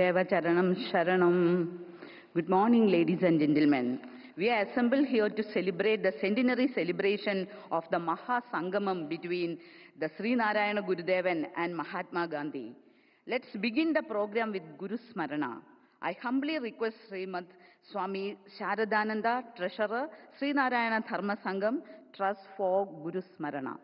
Gurudeva Charanam Sharanam. Good morning, ladies and gentlemen. We are assembled here to celebrate the centenary celebration of the Maha Sangamam between the Sri Narayana Gurudevan and Mahatma Gandhi. Let's begin the program with Guru Smarana. I humbly request Srimad Swami Sharadananda, Treasurer, Sri Narayana Dharma Sangam, Trust for Guru Smarana.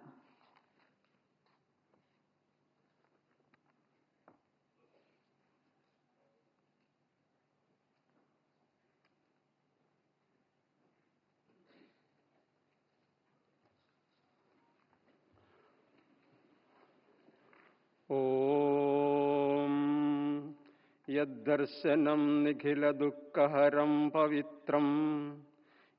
Om Yaddarshanam Nikhila Dukkaharam Pavitram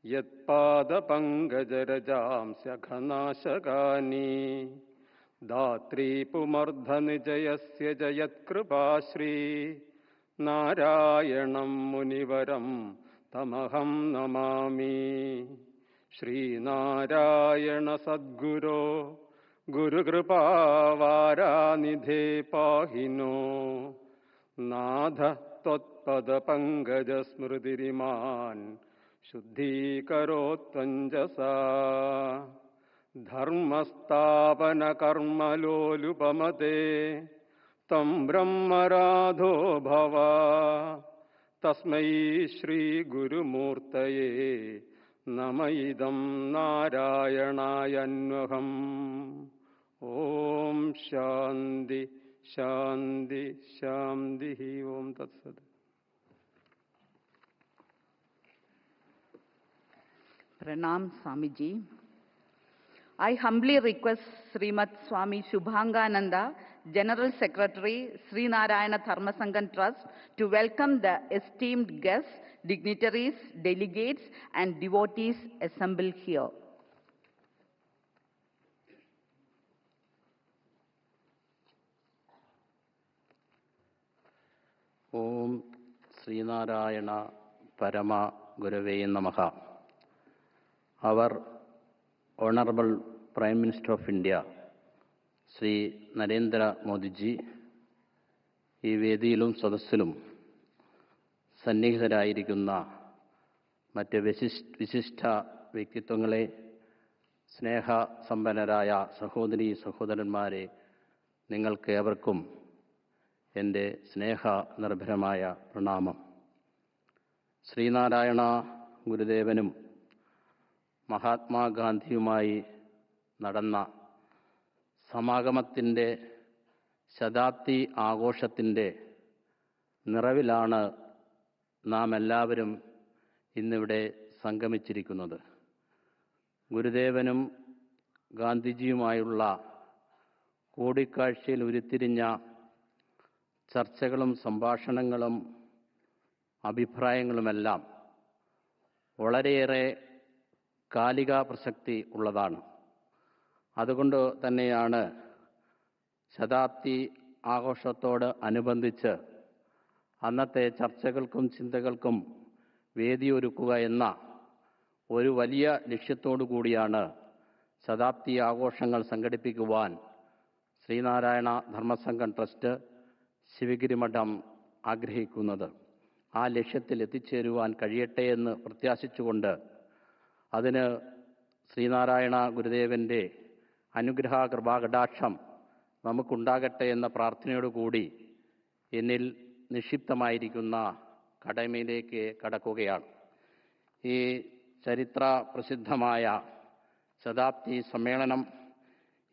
Yatpada Pangajarajam Syakhanashagani Datri Pumardhani Jayasya Jayat Kripashri Narayanam Munivaram Tamaham Namami Shri Narayana Sadguru Guru Kripa Varanidhe Pahino Nadha Totpada Pangaja Smridiriman Shuddhi Karotvanjasa Dharmastapana Karma Lolupamate Tam Brahmaradho Bhava Tasmai Shri Guru Murtaye Namaidam Narayanayanvaham. Om Shanti Shanti Shanti Om Tat Sat. Pranam Swamiji. I humbly request Srimad Swami Shubhangananda, General Secretary, Sri Narayana Dharma Sangam Trust, to welcome the esteemed guests, dignitaries, delegates, and devotees assembled here. Om Sri Narayana Parama Gurave Namaha. Our Honorable Prime Minister of India, Sri Narendra Modi ji, ഈ വേദിയിലും സദസ്സിലും സന്നിഹിതരായിരിക്കുന്ന മറ്റ് വിശിഷ്ട വ്യക്തിത്വങ്ങളെ, സ്നേഹസമ്പന്നരായ സഹോദരീ സഹോദരന്മാരെ, നിങ്ങൾക്കേവർക്കും എൻ്റെ സ്നേഹനിർഭരമായ പ്രണാമം. ശ്രീനാരായണ ഗുരുദേവനും മഹാത്മാഗാന്ധിയുമായി നടന്ന സമാഗമത്തിൻ്റെ ശതാബ്ദി ആഘോഷത്തിൻ്റെ നിറവിലാണ് നാം എല്ലാവരും ഇന്നിവിടെ സംഗമിച്ചിരിക്കുന്നത്. ഗുരുദേവനും ഗാന്ധിജിയുമായുള്ള കൂടിക്കാഴ്ചയിൽ ഉരുത്തിരിഞ്ഞ ചർച്ചകളും സംഭാഷണങ്ങളും അഭിപ്രായങ്ങളുമെല്ലാം വളരെയേറെ കാലിക പ്രസക്തി ഉള്ളതാണ്. അതുകൊണ്ട് തന്നെയാണ് ശതാബ്ദി ആഘോഷത്തോട് അനുബന്ധിച്ച് അന്നത്തെ ചർച്ചകൾക്കും ചിന്തകൾക്കും വേദിയൊരുക്കുക എന്ന ഒരു വലിയ ലക്ഷ്യത്തോടു കൂടിയാണ് ശതാബ്ദി ആഘോഷങ്ങൾ സംഘടിപ്പിക്കുവാൻ ശ്രീനാരായണ ധർമ്മസംഘം ട്രസ്റ്റ് ശിവഗിരി മഠം ആഗ്രഹിക്കുന്നത്. ആ ലക്ഷ്യത്തിൽ എത്തിച്ചേരുവാൻ കഴിയട്ടെ എന്ന് പ്രത്യാശിച്ചുകൊണ്ട് അതിന് ശ്രീനാരായണ ഗുരുദേവൻ്റെ അനുഗ്രഹ കൃപാകടാക്ഷം നമുക്കുണ്ടാകട്ടെ എന്ന പ്രാർത്ഥനയോടുകൂടി എന്നിൽ നിക്ഷിപ്തമായിരിക്കുന്ന കടമയിലേക്ക് കടക്കുകയാണ്. ഈ ചരിത്ര പ്രസിദ്ധമായ ശതാബ്ദി സമ്മേളനം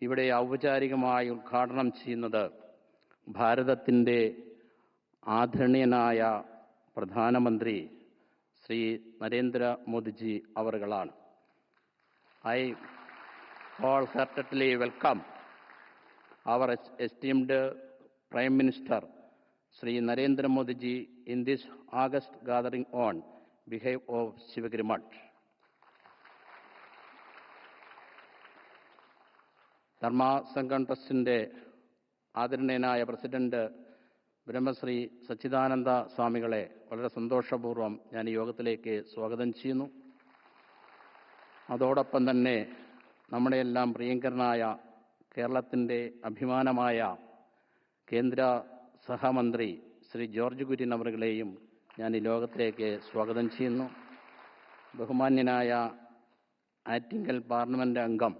ഇവിടെ ഔപചാരികമായി ഉദ്ഘാടനം ചെയ്യുന്നത് ഭാരതത്തിൻ്റെ ആദരണീയനായ പ്രധാനമന്ത്രി Shri Narendra Modiji അവറുകളാണ്. I wholeheartedly welcome our esteemed Prime Minister Sri Narendra Modi ji in this August gathering on behalf of Shivagiri Math. ധർമ്മ സംഘം ട്രസ്റ്റിൻ്റെ ആദരണീയനായ പ്രസിഡന്റ് ബ്രഹ്മശ്രീ സച്ചിദാനന്ദ സ്വാമികളെ വളരെ സന്തോഷപൂർവ്വം ഞാൻ ഈ യോഗത്തിലേക്ക് സ്വാഗതം ചെയ്യുന്നു. അതോടൊപ്പം തന്നെ നമ്മുടെയെല്ലാം പ്രിയങ്കരനായ കേരളത്തിൻ്റെ അഭിമാനമായ കേന്ദ്ര സഹമന്ത്രി ശ്രീ ജോർജ് കുര്യൻ അവരുകളെയും ഞാൻ ഈ ലോകത്തിലേക്ക് സ്വാഗതം ചെയ്യുന്നു. ബഹുമാന്യനായ ആറ്റിങ്ങൽ പാർലമെൻറ്റ് അംഗം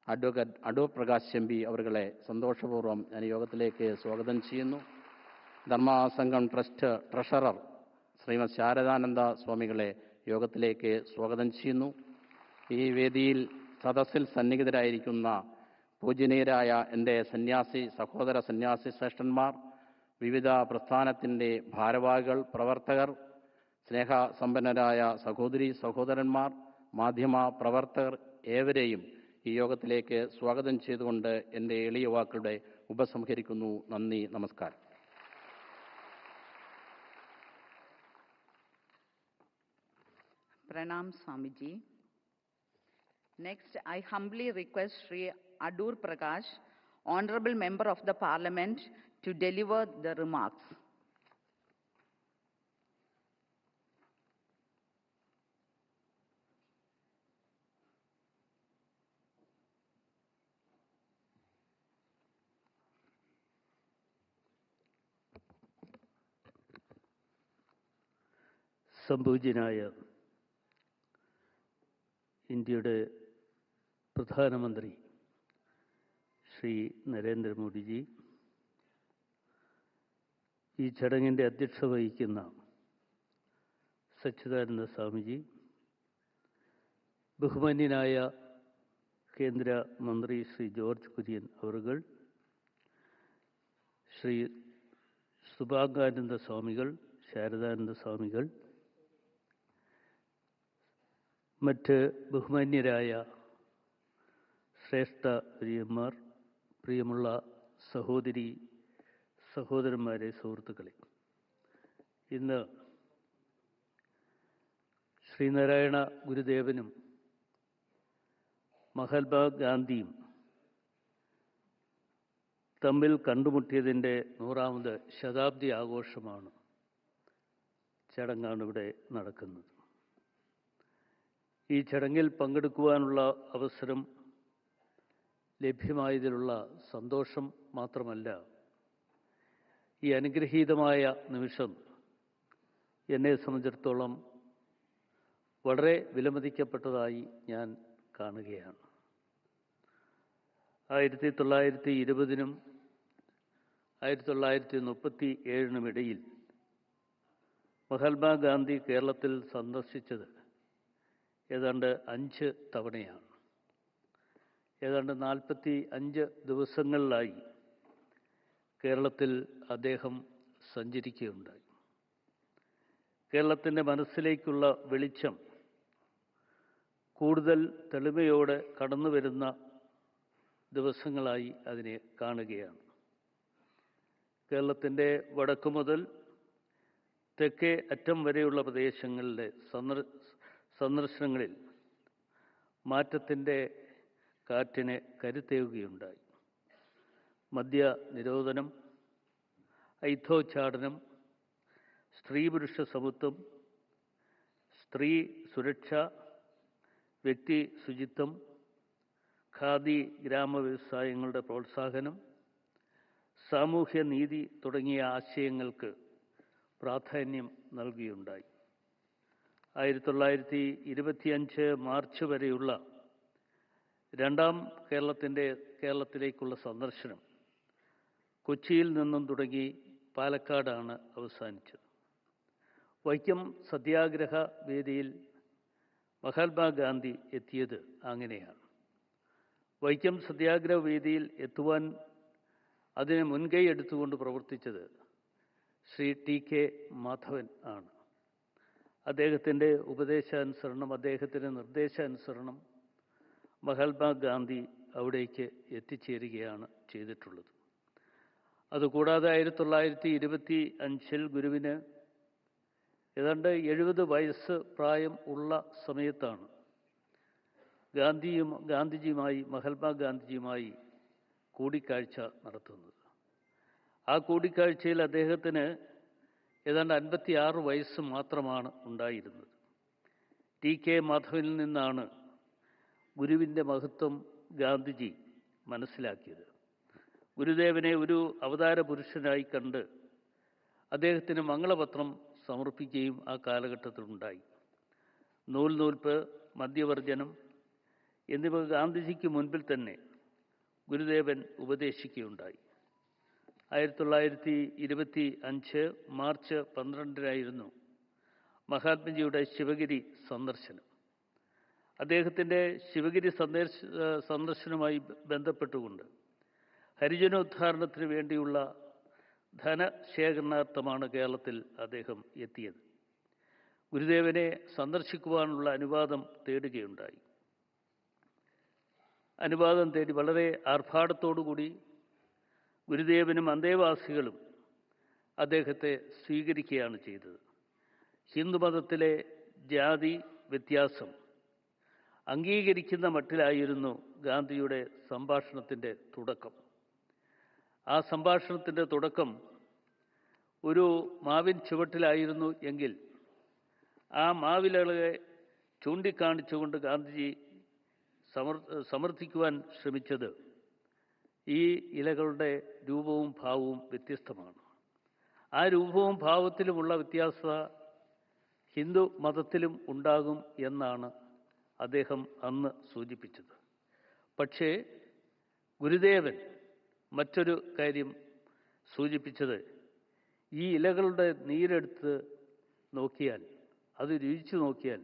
അഡ്വക്കേറ്റ് അടൂർ പ്രകാശ് എംപി അവരുകളെ സന്തോഷപൂർവ്വം ഞാൻ ഈ യോഗത്തിലേക്ക് സ്വാഗതം ചെയ്യുന്നു. ധർമ്മസംഘം ട്രസ്റ്റ് ട്രഷറർ ശ്രീമതി ശാരദാനന്ദ സ്വാമികളെ യോഗത്തിലേക്ക് സ്വാഗതം ചെയ്യുന്നു. ഈ വേദിയിൽ സദസ്സിൽ സന്നിഹിതരായിരിക്കുന്ന പൂജനീയരായ എൻ്റെ സന്യാസി സഹോദര സന്യാസി ശ്രേഷ്ഠന്മാർ, വിവിധ പ്രസ്ഥാനത്തിൻ്റെ ഭാരവാഹികൾ, പ്രവർത്തകർ, സ്നേഹസമ്പന്നരായ സഹോദരി സഹോദരന്മാർ, മാധ്യമ പ്രവർത്തകർ ഏവരെയും ഈ യോഗത്തിലേക്ക് സ്വാഗതം ചെയ്തുകൊണ്ട് എൻ്റെ എളിയ വാക്കുകളുടെ ഉപസംഹരിക്കുന്നു. നന്ദി, നമസ്കാരം. Pranam Swamiji. Next, I humbly request Sri Adur Prakash, Honorable Member of the Parliament, to deliver the remarks. സംപൂജ്യനായ ഇന്ത്യയുടെ പ്രധാനമന്ത്രി ശ്രീ നരേന്ദ്രമോദിജി, ഈ ചടങ്ങിൻ്റെ അധ്യക്ഷത വഹിക്കുന്ന സച്ചിദാനന്ദ സ്വാമിജി, ബഹുമാന്യനായ കേന്ദ്ര മന്ത്രി ശ്രീ ജോർജ് കുര്യൻ അവറുകൾ, ശ്രീ സുഭാംഗാനന്ദ സ്വാമികൾ, ശാരദാനന്ദ സ്വാമികൾ, മറ്റ് ബഹുമാന്യരായ ശ്രേഷ്ഠ വര്യന്മാർ, പ്രിയമുള്ള സഹോദരി സഹോദരന്മാരെ, സുഹൃത്തുക്കളെ, ഇന്ന് ശ്രീനാരായണ ഗുരുദേവനും മഹാത്മാഗാന്ധിയും തമ്മിൽ കണ്ടുമുട്ടിയതിൻ്റെ 100ാമത് ശതാബ്ദി ആഘോഷമാണ്, ചടങ്ങാണ് ഇവിടെ നടക്കുന്നത്. ഈ ചടങ്ങിൽ പങ്കെടുക്കുവാനുള്ള അവസരം ലഭ്യമായതിലുള്ള സന്തോഷം മാത്രമല്ല, ഈ അനുഗ്രഹീതമായ നിമിഷം എന്നെ സംബന്ധിച്ചിടത്തോളം വളരെ വിലമതിക്കപ്പെട്ടതായി ഞാൻ കാണുകയാണ്. 1920-നും 1937-നും ഇടയിൽ മഹാത്മാഗാന്ധി കേരളത്തിൽ സന്ദർശിച്ചത് ഏതാണ്ട് 5 തവണയാണ്. ഏതാണ്ട് 45 ദിവസങ്ങളിലായി കേരളത്തിൽ അദ്ദേഹം സഞ്ചരിക്കുകയുണ്ടായി. കേരളത്തിൻ്റെ മനസ്സിലേക്കുള്ള വെളിച്ചം കൂടുതൽ തെളിമയോടെ കടന്നു വരുന്ന ദിവസങ്ങളായി അതിനെ കാണുകയാണ്. കേരളത്തിൻ്റെ വടക്കു മുതൽ തെക്കേ അറ്റം വരെയുള്ള പ്രദേശങ്ങളിലെ സന്ദർശനങ്ങളിൽ മാറ്റത്തിൻ്റെ കാറ്റിനെ കരുത്തേകുകയുണ്ടായി. മദ്യ നിരോധനം, ഐത്തോച്ചാടനം, സ്ത്രീ പുരുഷ സമത്വം, സ്ത്രീ സുരക്ഷ, വ്യക്തി ശുചിത്വം, ഖാദി ഗ്രാമ വ്യവസായങ്ങളുടെ പ്രോത്സാഹനം, സാമൂഹ്യ നീതി തുടങ്ങിയ ആശയങ്ങൾക്ക് പ്രാധാന്യം നൽകുകയുണ്ടായി. 1925 മാർച്ച് വരെയുള്ള രണ്ടാം കേരളത്തിലേക്കുള്ള സന്ദർശനം കൊച്ചിയിൽ നിന്നും തുടങ്ങി പാലക്കാടാണ് അവസാനിച്ചത്. വൈക്കം സത്യാഗ്രഹ വേദിയിൽ മഹാത്മാഗാന്ധി എത്തിയത് അങ്ങനെയാണ്. വൈക്കം സത്യാഗ്രഹ വേദിയിൽ എത്തുവാൻ അതിന് മുൻകൈ എടുത്തുകൊണ്ട് പ്രവർത്തിച്ചത് ശ്രീ TK മാധവൻ ആണ്. അദ്ദേഹത്തിൻ്റെ ഉപദേശാനുസരണം, അദ്ദേഹത്തിൻ്റെ നിർദ്ദേശാനുസരണം മഹാത്മാഗാന്ധി അവിടേക്ക് എത്തിച്ചേരുകയാണ് ചെയ്തിട്ടുള്ളത്. അതുകൂടാതെ 1925 ഗുരുവിന് ഏതാണ്ട് 70 വയസ്സ് പ്രായം ഉള്ള സമയത്താണ് മഹാത്മാഗാന്ധിജിയുമായി കൂടിക്കാഴ്ച നടത്തുന്നത്. ആ കൂടിക്കാഴ്ചയിൽ അദ്ദേഹത്തിന് ഏതാണ്ട് 56 വയസ്സ് മാത്രമാണ് ഉണ്ടായിരുന്നത്. TK മാധവനിൽ നിന്നാണ് ഗുരുവിൻ്റെ മഹത്വം ഗാന്ധിജി മനസ്സിലാക്കിയത്. ഗുരുദേവനെ ഒരു അവതാര പുരുഷനായി കണ്ട് അദ്ദേഹത്തിന് മംഗളപത്രം സമർപ്പിക്കുകയും ആ കാലഘട്ടത്തിലുണ്ടായി. നൂൽനൂൽപ്പ്, മദ്യവർജനം എന്നിവ ഗാന്ധിജിക്ക് മുൻപിൽ തന്നെ ഗുരുദേവൻ ഉപദേശിക്കുകയുണ്ടായി. 1925 മാർച്ച് 12 മഹാത്മജിയുടെ ശിവഗിരി സന്ദർശനം. അദ്ദേഹത്തിൻ്റെ ശിവഗിരി സന്ദർശനവുമായി ബന്ധപ്പെട്ടുകൊണ്ട് ഹരിജനോദ്ധാരണത്തിന് വേണ്ടിയുള്ള ധനശേഖരണാർത്ഥമാണ് കേരളത്തിൽ അദ്ദേഹം എത്തിയത്. ഗുരുദേവനെ സന്ദർശിക്കുവാനുള്ള അനുവാദം തേടുകയുണ്ടായി. അനുവാദം തേടി വളരെ ആർഭാടത്തോടുകൂടി ഗുരുദേവനും അന്തേവാസികളും അദ്ദേഹത്തെ സ്വീകരിക്കുകയാണ് ചെയ്തത്. ഹിന്ദുമതത്തിലെ ജാതി വ്യത്യാസം അംഗീകരിക്കുന്ന മട്ടിലായിരുന്നു ഗാന്ധിയുടെ സംഭാഷണത്തിൻ്റെ തുടക്കം. ആ സംഭാഷണത്തിൻ്റെ തുടക്കം ഒരു മാവിൻ ചുവട്ടിലായിരുന്നു എങ്കിൽ ആ മാവിലകളെ ചൂണ്ടിക്കാണിച്ചുകൊണ്ട് ഗാന്ധിജി സമർത്ഥിക്കുവാൻ ശ്രമിച്ചത് ഈ ഇലകളുടെ രൂപവും ഭാവവും വ്യത്യസ്തമാണ്. ആ രൂപവും ഭാവത്തിലുമുള്ള വ്യത്യാസത ഹിന്ദു മതത്തിലും ഉണ്ടാകും എന്നാണ് അദ്ദേഹം അന്ന് സൂചിപ്പിച്ചത്. പക്ഷേ ഗുരുദേവൻ മറ്റൊരു കാര്യം സൂചിപ്പിച്ചത്, ഈ ഇലകളുടെ നീരെടുത്ത് നോക്കിയാൽ, അത് രുചിച്ചു നോക്കിയാൽ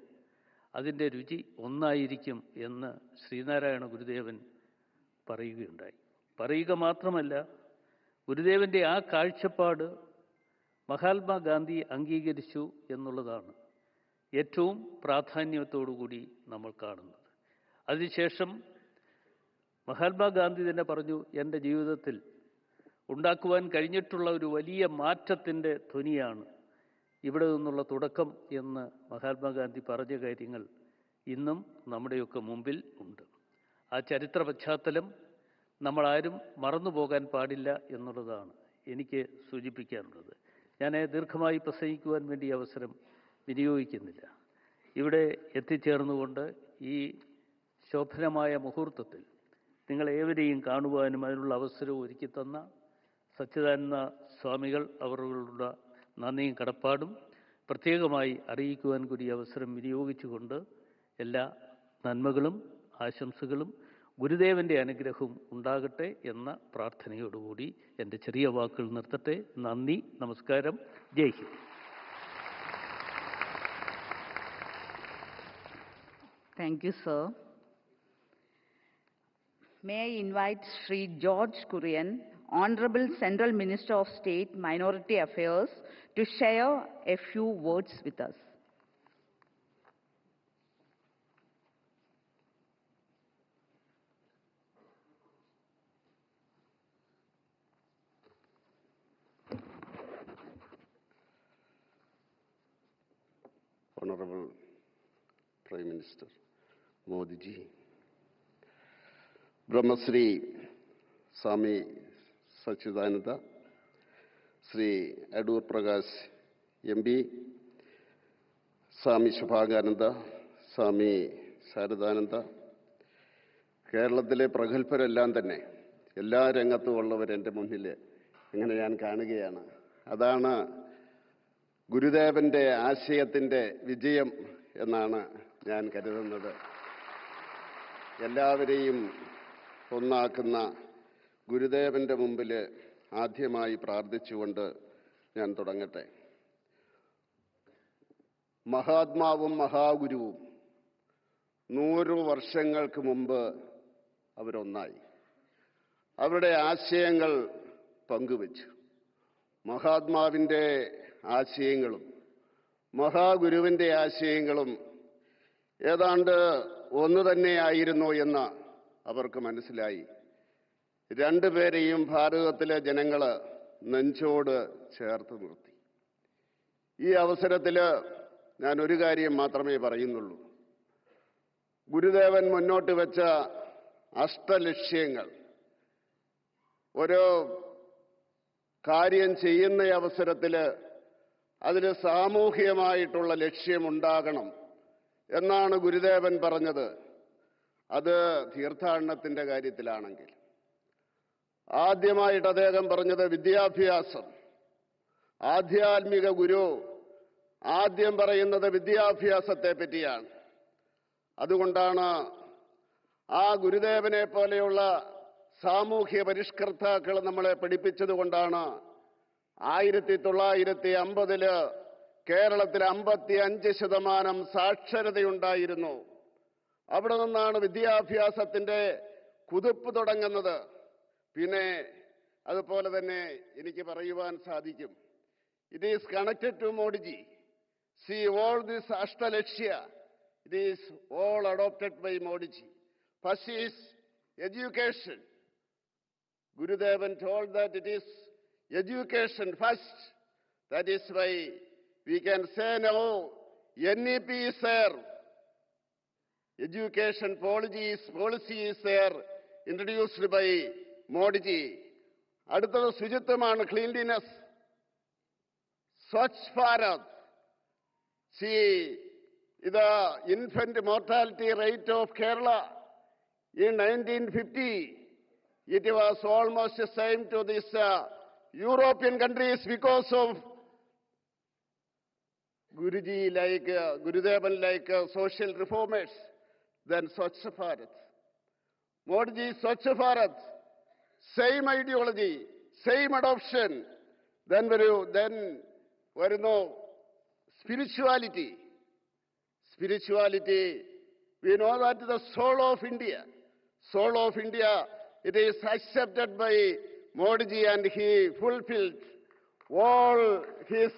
അതിൻ്റെ രുചി ഒന്നായിരിക്കും എന്ന് ശ്രീനാരായണ ഗുരുദേവൻ പറയുകയുണ്ടായി. പറയുക മാത്രമല്ല, ഗുരുദേവൻ്റെ ആ കാഴ്ചപ്പാട് മഹാത്മാഗാന്ധി അംഗീകരിച്ചു എന്നുള്ളതാണ് ഏറ്റവും പ്രാധാന്യത്തോടുകൂടി നമ്മൾ കാണുന്നത്. അതിനുശേഷം മഹാത്മാഗാന്ധി തന്നെ പറഞ്ഞു, എൻ്റെ ജീവിതത്തിൽ ഉണ്ടാക്കുവാൻ കഴിഞ്ഞിട്ടുള്ള ഒരു വലിയ മാറ്റത്തിൻ്റെ ധ്വനിയാണ് ഇവിടെ നിന്നുള്ള തുടക്കം എന്ന് മഹാത്മാഗാന്ധി പറഞ്ഞ കാര്യങ്ങൾ ഇന്നും നമ്മുടെയൊക്കെ മുമ്പിൽ ഉണ്ട്. ആ ചരിത്ര പശ്ചാത്തലം നമ്മളാരും മറന്നുപോകാൻ പാടില്ല എന്നുള്ളതാണ് എനിക്ക് സൂചിപ്പിക്കാനുള്ളത്. ഞാൻ ദീർഘമായി പ്രസംഗിക്കുവാൻ വേണ്ടി അവസരം വിനിയോഗിക്കുന്നില്ല. ഇവിടെ എത്തിച്ചേർന്നുകൊണ്ട് ഈ ശോഭനമായ മുഹൂർത്തത്തിൽ നിങ്ങളേവരെയും കാണുവാനും അതിനുള്ള അവസരവും ഒരുക്കി തന്ന സച്ചിദാനന്ദ സ്വാമികൾ അവരുടെ നന്ദിയും കടപ്പാടും പ്രത്യേകമായി അറിയിക്കുവാൻ കൂടി അവസരം വിനിയോഗിച്ചുകൊണ്ട് എല്ലാ നന്മകളും ആശംസകളും ഗുരുദേവൻ്റെ അനുഗ്രഹവും ഉണ്ടാകട്ടെ എന്ന പ്രാർത്ഥനയോടുകൂടി എൻ്റെ ചെറിയ വാക്കുകൾ നിർത്തട്ടെ. നന്ദി, നമസ്കാരം, ജയ് Hind. Thank you, sir. May I invite Sri George Kurian, Honorable Central Minister of State Minority Affairs, to share a few words with us. Honorable Prime Minister Modi ji, Brahmasri Swami Sachidananda, Sri Adur Prakash MB, Swami Shubhagananda, Swami Saradananda, കേരളത്തിലെ പ്രഗത്ഭരെല്ലാം തന്നെ എല്ലാ രംഗത്തും ഉള്ളവർ എൻ്റെ മുന്നിൽ ഇങ്ങനെ ഞാൻ കാണുകയാണ്. അതാണ് ഗുരുദേവൻ്റെ ആശയത്തിൻ്റെ വിജയം എന്നാണ് ഞാൻ കരുതുന്നത്. എല്ലാവരെയും ഒന്നാക്കുന്ന ഗുരുദേവൻ്റെ മുമ്പിൽ ആദ്യമായി പ്രാർത്ഥിച്ചുകൊണ്ട് ഞാൻ തുടങ്ങട്ടെ. മഹാത്മാവും മഹാഗുരുവും 100 വർഷങ്ങൾക്ക് മുമ്പ് അവരൊന്നായി. അവരുടെ ആശയങ്ങൾ പങ്കുവച്ചു. മഹാത്മാവിൻ്റെ ആശയങ്ങളും മഹാഗുരുവിൻ്റെ ആശയങ്ങളും ഏതാണ്ട് ഒന്ന് തന്നെയായിരുന്നു എന്ന് അവർക്ക് മനസ്സിലായി. രണ്ടുപേരെയും ഭാരതത്തിലെ ജനങ്ങൾ നെഞ്ചോട് ചേർത്ത് നിർത്തി. ഈ അവസരത്തിൽ ഞാൻ ഒരു കാര്യം മാത്രമേ പറയുന്നുള്ളൂ. ഗുരുദേവൻ മുന്നോട്ട് വെച്ച അഷ്ടലക്ഷ്യങ്ങൾ, ഓരോ കാര്യം ചെയ്യുന്ന അവസരത്തിൽ അതിന് സാമൂഹികമായിട്ടുള്ള ലക്ഷ്യമുണ്ടാകണം എന്നാണ് ഗുരുദേവൻ പറഞ്ഞത്. അത് തീർത്ഥാടനത്തിൻ്റെ കാര്യത്തിലാണെങ്കിൽ ആദ്യമായിട്ട് അദ്ദേഹം പറഞ്ഞത് വിദ്യാഭ്യാസം. ആധ്യാത്മിക ഗുരു ആദ്യം പറയുന്നത് വിദ്യാഭ്യാസത്തെ പറ്റിയാണ്. അതുകൊണ്ടാണ് ആ ഗുരുദേവനെ പോലെയുള്ള സാമൂഹ്യ പരിഷ്കർത്താക്കൾ നമ്മളെ പഠിപ്പിച്ചതുകൊണ്ടാണ് 1950 കേരളത്തിൽ 55% സാക്ഷരതയുണ്ടായിരുന്നു. അവിടെ നിന്നാണ് വിദ്യാഭ്യാസത്തിന്റെ കുതിപ്പ് തുടങ്ങുന്നത്. പിന്നെ അതുപോലെ തന്നെ എനിക്ക് പറയുവാൻ സാധിക്കും, it is connected to Modiji. See, all this Ashtalakshya, it is all adopted by Modiji. First is education. Gurudevan told that it is education first. That is why we can say now NEP is there. Education policy is there, introduced by Modiji. അടുത്തത് ശുചിത്വമാണ്, cleanliness. Swachh Bharat. See, the infant mortality rate of Kerala in 1950, it was almost the same to this European countries because of Gurudevan like social reformers. Then Swachh Bharat. Modiji Swachh Bharat. Same ideology, same adoption. Then വരുന്നു spirituality. Spirituality, we know that the soul of India, it is accepted by Modiji and he fulfilled all his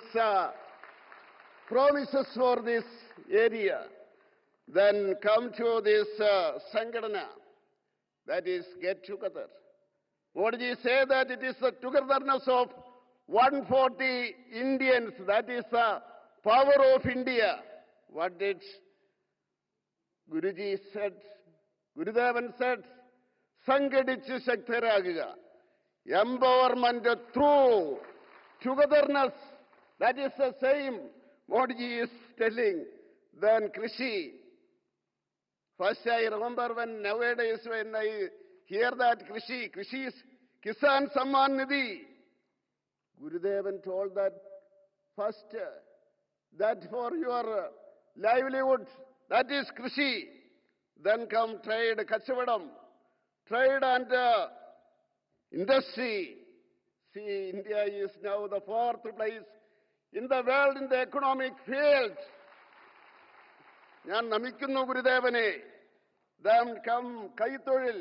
promises for this area. Then come to this Sangadana, that is get together. Modiji say that it is the togetherness of 140 Indians, that is the power of India. What did Guruji said? Gurudevan said, Sangadichu Shaktaragiga. Empowerment through togetherness. That is the same Modiji is telling. Then Krishi. First I remember when nowadays when I hear that Krishi is Kisan Samman Nidhi. Gurudevan told that first, that for your livelihood, that is Krishi. Then come trade, Kachavadam, trade and industry. See, India is now the 4th place in the world in the economic field. ഞാൻ നമിക്കുന്നു ഗുരുദേവനെ. Then come കൈത്തൊഴിൽ,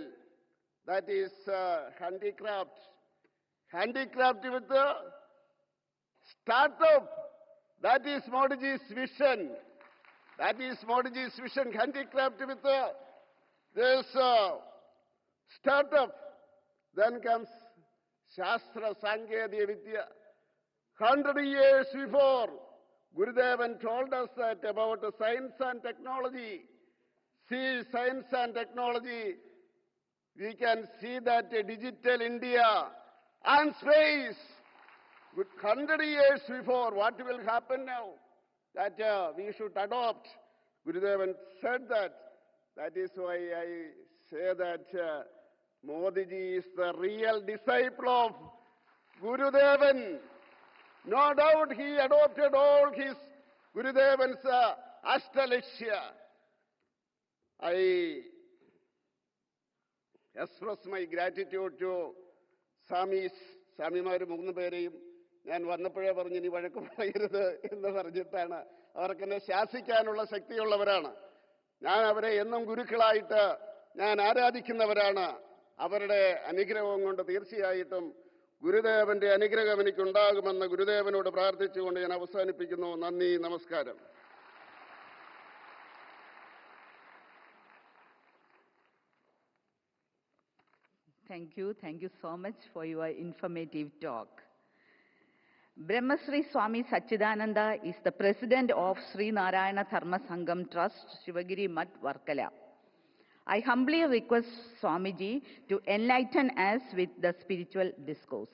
that is handicraft. Handicraft with the startup. That is Modiji's vision. Handicraft with this startup. Then comes Shastra Sankedya Vidya. 100 years before, Gurudevan told us that about science and technology. See, science and technology, we can see that digital India and space. 100 years before, what will happen now? That we should adopt. Gurudevan said that. That is why I say that Modiji is the real disciple of Gurudevan. No doubt he adopted all his Gurudevan's Ashtalakshya. I express my gratitude to സ്വാമിമാർ 3 പേരെയും ഞാൻ വന്നപ്പോഴേ പറഞ്ഞു ഇനി വഴക്ക് പറയരുത് എന്ന് പറഞ്ഞിട്ടാണ്. അവർക്കെന്നെ ശാസിക്കാനുള്ള ശക്തിയുള്ളവരാണ്. ഞാൻ അവരെ എന്നും ഗുരുക്കളായിട്ട് ഞാൻ ആരാധിക്കുന്നവരാണ്. അവരുടെ അനുഗ്രഹം കൊണ്ട് തീർച്ചയായിട്ടും ഗുരുദേവന്റെ അനുഗ്രഹം എനിക്കുണ്ടാകുമെന്ന് ഗുരുദേവനോട് പ്രാർത്ഥിച്ചുകൊണ്ട് ഞാൻ അവസാനിപ്പിക്കുന്നു. നന്ദി, നമസ്കാരം. Thank you so much for your informative talk. Brahmasri Swami Sachidananda is the president of Sri Narayana Dharma Sangam Trust, Shivagiri Mat, Varkala. I humbly request Swamiji to enlighten us with the spiritual discourse.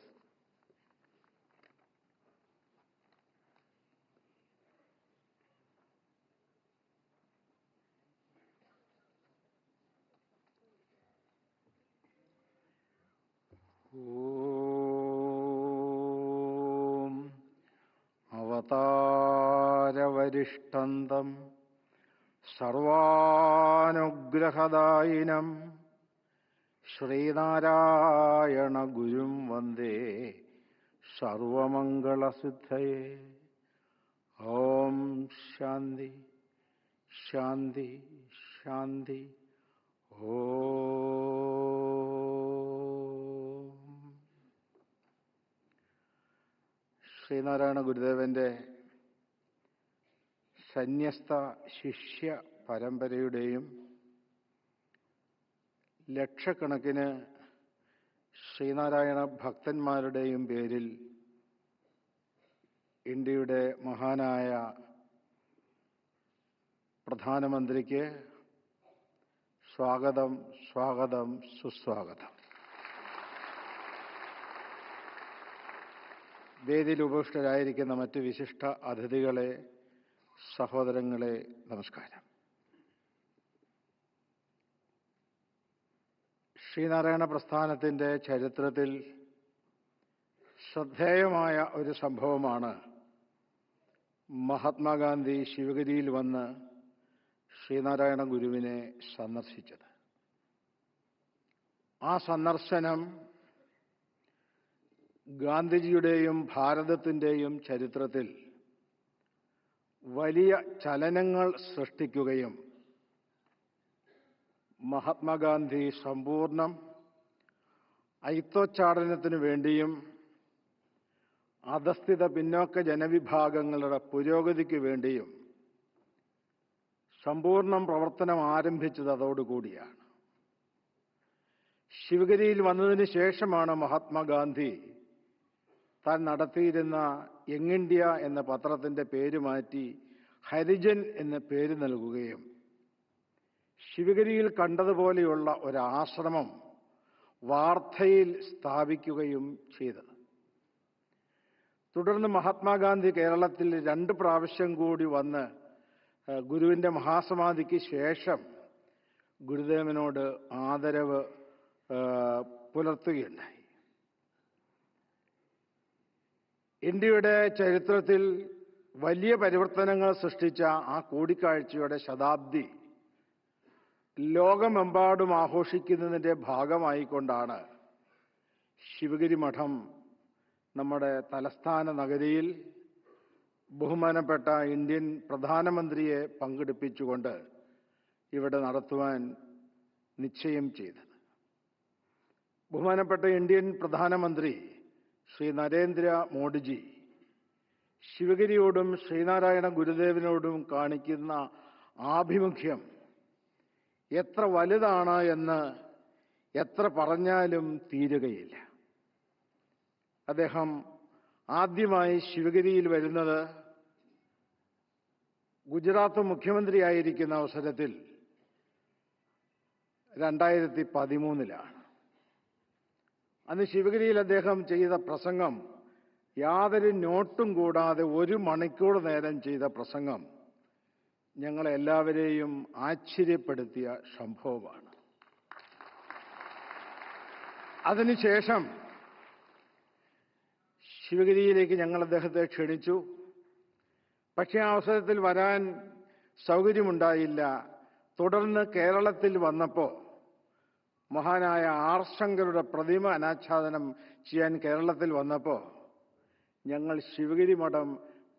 അവതാരവരിഷ്ടന്തം സർവാനുഗ്രഹദായിനം Sreenarayana ഗുരും വന്ദേ സർവമംഗളസിദ്ധയേ. ഓം ശാന്തി ശാന്തി ശാന്തി. ഓം. ശ്രീനാരായണ ഗുരുദേവന്റെ സന്യസ്ത ശിഷ്യ പരമ്പരയുടെയും ലക്ഷക്കണക്കിന് ശ്രീനാരായണ ഭക്തന്മാരുടെയും പേരിൽ ഇന്ത്യയുടെ മഹാനായ പ്രധാനമന്ത്രിക്ക് സ്വാഗതം സ്വാഗതം സുസ്വാഗതം. വേദിയിൽ ഉപവിഷ്ടരായിരിക്കുന്ന മറ്റ് വിശിഷ്ട അതിഥികളെ, സഹോദരങ്ങളെ, നമസ്കാരം. ശ്രീനാരായണ പ്രസ്ഥാനത്തിൻ്റെ ചരിത്രത്തിൽ ശ്രദ്ധേയമായ ഒരു സംഭവമാണ് മഹാത്മാഗാന്ധി ശിവഗിരിയിൽ വന്ന് ശ്രീനാരായണ ഗുരുവിനെ സന്ദർശിച്ചത്. ആ സന്ദർശനം ഗാന്ധിജിയുടെയും ഭാരതത്തിൻ്റെയും ചരിത്രത്തിൽ വലിയ ചലനങ്ങൾ സൃഷ്ടിക്കുകയും മഹാത്മാഗാന്ധി സമ്പൂർണ്ണം ഐത്തോച്ചാടനത്തിനു വേണ്ടിയും അധസ്ഥിത പിന്നോക്ക ജനവിഭാഗങ്ങളുടെ പുരോഗതിക്ക് വേണ്ടിയും സമ്പൂർണ്ണം പ്രവർത്തനം ആരംഭിച്ചത് അതോടുകൂടിയാണ്. ശിവഗിരിയിൽ വന്നതിന് ശേഷമാണ് മഹാത്മാഗാന്ധി താൻ നടത്തിയിരുന്ന യങ് ഇന്ത്യ എന്ന പത്രത്തിൻ്റെ പേര് മാറ്റി ഹരിജൻ എന്ന പേര് നൽകുകയും ശിവഗിരിയിൽ കണ്ടതുപോലെയുള്ള ഒരാശ്രമം വാർധയിൽ സ്ഥാപിക്കുകയും ചെയ്തത്. തുടർന്ന് മഹാത്മാഗാന്ധി കേരളത്തിൽ 2 പ്രാവശ്യം കൂടി വന്ന് ഗുരുവിൻ്റെ മഹാസമാധിക്ക് ശേഷം ഗുരുദേവനോട് ആദരവ് പുലർത്തുകയുണ്ടായി. ഇന്ത്യയുടെ ചരിത്രത്തിൽ വലിയ പരിവർത്തനങ്ങൾ സൃഷ്ടിച്ച ആ കൂടിക്കാഴ്ചയുടെ ശതാബ്ദി ലോകമെമ്പാടും ആഘോഷിക്കുന്നതിൻ്റെ ഭാഗമായിക്കൊണ്ടാണ് ശിവഗിരി മഠം നമ്മുടെ തലസ്ഥാന നഗരിയിൽ ബഹുമാനപ്പെട്ട ഇന്ത്യൻ പ്രധാനമന്ത്രിയെ പങ്കെടുപ്പിച്ചുകൊണ്ട് ഇവിടെ നടത്തുവാൻ നിശ്ചയം ചെയ്തത്. ബഹുമാനപ്പെട്ട ഇന്ത്യൻ പ്രധാനമന്ത്രി ശ്രീ നരേന്ദ്ര മോഡിജി ശിവഗിരിയോടും ശ്രീനാരായണ ഗുരുദേവനോടും കാണിക്കുന്ന ആഭിമുഖ്യം എത്ര വലുതാണ് എന്ന് എത്ര പറഞ്ഞാലും തീരുകയില്ല. അദ്ദേഹം ആദ്യമായി ശിവഗിരിയിൽ വരുന്നത് ഗുജറാത്ത് മുഖ്യമന്ത്രിയായിരിക്കുന്ന അവസരത്തിൽ 2013 അന്ന് ശിവഗിരിയിൽ അദ്ദേഹം ചെയ്ത പ്രസംഗം, യാതൊരു നോട്ടും കൂടാതെ 1 മണിക്കൂർ നേരം ചെയ്ത പ്രസംഗം ഞങ്ങളെല്ലാവരെയും ആശ്ചര്യപ്പെടുത്തിയ സംഭവമാണ്. അതിനുശേഷം ശിവഗിരിയിലേക്ക് ഞങ്ങൾ അദ്ദേഹത്തെ ക്ഷണിച്ചു. പക്ഷേ ആ അവസരത്തിൽ വരാൻ സൗകര്യമുണ്ടായില്ല. തുടർന്ന് കേരളത്തിൽ വന്നപ്പോൾ മഹാനായ ആർ ശങ്കരുടെ പ്രതിമ അനാച്ഛാദനം ചെയ്യാൻ കേരളത്തിൽ വന്നപ്പോൾ ഞങ്ങൾ ശിവഗിരി മഠം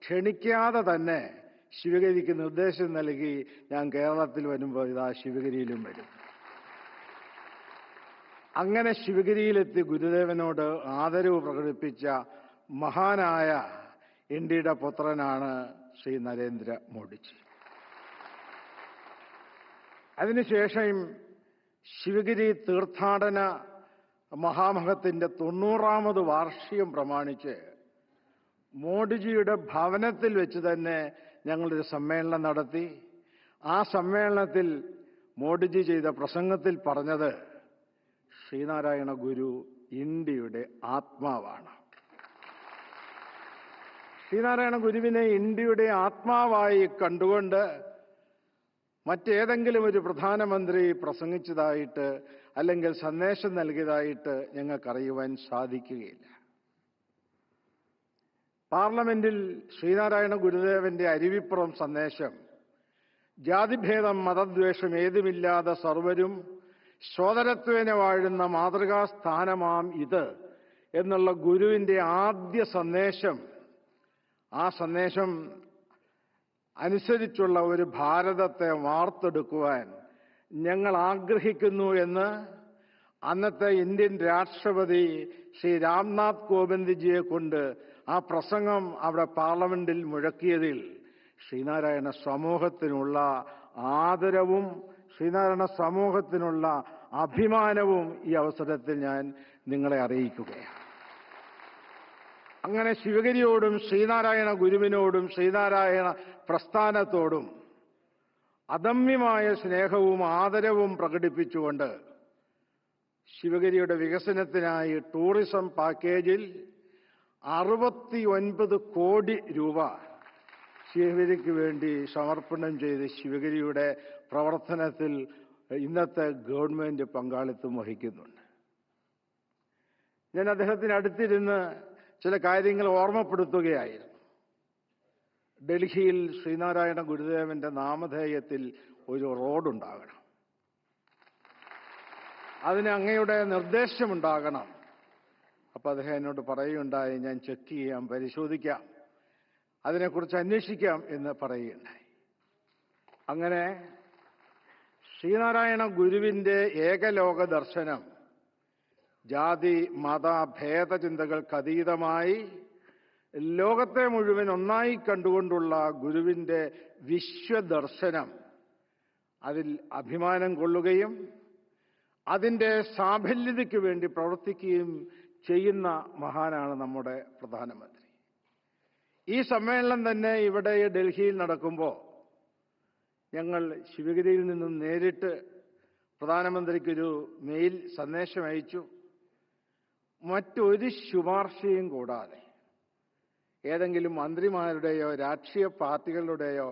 ക്ഷണിക്കാതെ തന്നെ ശിവഗിരിക്ക് നിർദ്ദേശം നൽകി, ഞാൻ കേരളത്തിൽ വരുമ്പോൾ ഇതാ ശിവഗിരിയിലും വരും. അങ്ങനെ ശിവഗിരിയിലെത്തി ഗുരുദേവനോട് ആദരവ് പ്രകടിപ്പിച്ച മഹാനായ ഇന്ത്യയുടെ പുത്രനാണ് ശ്രീ നരേന്ദ്ര മോഡിജി. അതിനുശേഷം ശിവഗിരി തീർത്ഥാടന മഹാമഹത്തിൻ്റെ 90ാമത് വാർഷികം പ്രമാണിച്ച് മോഡിജിയുടെ ഭവനത്തിൽ വെച്ച് തന്നെ ഞങ്ങളൊരു സമ്മേളനം നടത്തി. ആ സമ്മേളനത്തിൽ മോഡിജി ചെയ്ത പ്രസംഗത്തിൽ പറഞ്ഞത് ശ്രീനാരായണ ഗുരു ഇന്ത്യയുടെ ആത്മാവാണ്. ശ്രീനാരായണ ഗുരുവിനെ ഇന്ത്യയുടെ ആത്മാവായി കണ്ടുകൊണ്ട് മറ്റേതെങ്കിലും ഒരു പ്രധാനമന്ത്രി പ്രസംഗിച്ചതായിട്ട് അല്ലെങ്കിൽ സന്ദേശം നൽകിയതായിട്ട് ഞങ്ങൾക്കറിയുവാൻ സാധിക്കുകയില്ല. പാർലമെന്റിൽ ശ്രീനാരായണ ഗുരുദേവന്റെ അരുവിപ്പുറം സന്ദേശം, ജാതിഭേദം മതദ്വേഷം ഏതുമില്ലാതെ സർവരും സോദരത്വേന വാഴുന്ന മാതൃകാസ്ഥാനമാം ഇത് എന്നുള്ള ഗുരുവിന്റെ ആദ്യ സന്ദേശം, ആ സന്ദേശം അനുസരിച്ചുള്ള ഒരു ഭാരതത്തെ വാർത്തെടുക്കുവാൻ ഞങ്ങൾ ആഗ്രഹിക്കുന്നു എന്ന് അന്നത്തെ ഇന്ത്യൻ രാഷ്ട്രപതി ശ്രീ രാംനാഥ് കോവിന്ദ്ജിയെ കൊണ്ട് ആ പ്രസംഗം അവിടെ പാർലമെന്റിൽ മുഴക്കിയതിൽ ശ്രീനാരായണ സമൂഹത്തിനുള്ള ആദരവും ശ്രീനാരായണ സമൂഹത്തിനുള്ള അഭിമാനവും ഈ അവസരത്തിൽ ഞാൻ നിങ്ങളെ അറിയിക്കുകയാണ്. അങ്ങനെ ശിവഗിരിയോടും ശ്രീനാരായണ ഗുരുവിനോടും ശ്രീനാരായണ പ്രസ്ഥാനത്തോടും അദമ്യമായ സ്നേഹവും ആദരവും പ്രകടിപ്പിച്ചുകൊണ്ട് ശിവഗിരിയുടെ വികസനത്തിനായി ടൂറിസം പാക്കേജിൽ 69 കോടി രൂപ ശിവഗിരിക്ക് വേണ്ടി സമർപ്പണം ചെയ്ത് ശിവഗിരിയുടെ പ്രവർത്തനത്തിൽ ഇന്നത്തെ ഗവൺമെന്റ് പങ്കാളിത്തം വഹിക്കുന്നുണ്ട്. ഞാൻ അദ്ദേഹത്തിന് അടുത്തിരുന്ന് ചില കാര്യങ്ങൾ ഓർമ്മപ്പെടുത്തുകയായിരുന്നു. ഡൽഹിയിൽ ശ്രീനാരായണ ഗുരുദേവന്റെ നാമധേയത്തിൽ ഒരു റോഡുണ്ടാകണം, അതിന് അങ്ങയുടെ നിർദ്ദേശമുണ്ടാകണം. അപ്പോൾ അദ്ദേഹം എന്നോട് പറയുകയുണ്ടായി, ഞാൻ ചെക്ക് ചെയ്യാം, പരിശോധിക്കാം, അതിനെക്കുറിച്ച് അന്വേഷിക്കാം എന്ന് പറയുകയുണ്ടായി. അങ്ങനെ ശ്രീനാരായണ ഗുരുവിന്റെ ഏകലോക ദർശനം ജാതി മത ഭേദചിന്തകൾക്കതീതമായി ലോകത്തെ മുഴുവൻ ഒന്നായി കണ്ടുകൊണ്ടുള്ള ഗുരുവിന്റെ വിശ്വദർശനം, അതിൽ അഭിമാനം കൊള്ളുകയും അതിൻ്റെ സാഫല്യതയ്ക്ക് വേണ്ടി പ്രവർത്തിക്കുകയും ചെയ്യുന്ന മഹാനാണ് നമ്മുടെ പ്രധാനമന്ത്രി. ഈ സമ്മേളനം തന്നെ ഇവിടെ ഡൽഹിയിൽ നടക്കുമ്പോൾ ഞങ്ങൾ ശിവഗിരിയിൽ നിന്നും നേരിട്ട് പ്രധാനമന്ത്രിക്കൊരു മെയിൽ സന്ദേശം അയച്ചു. മറ്റൊരു ശുപാർശയും കൂടാതെ, ഏതെങ്കിലും മന്ത്രിമാരുടെയോ രാഷ്ട്രീയ പാർട്ടികളുടെയോ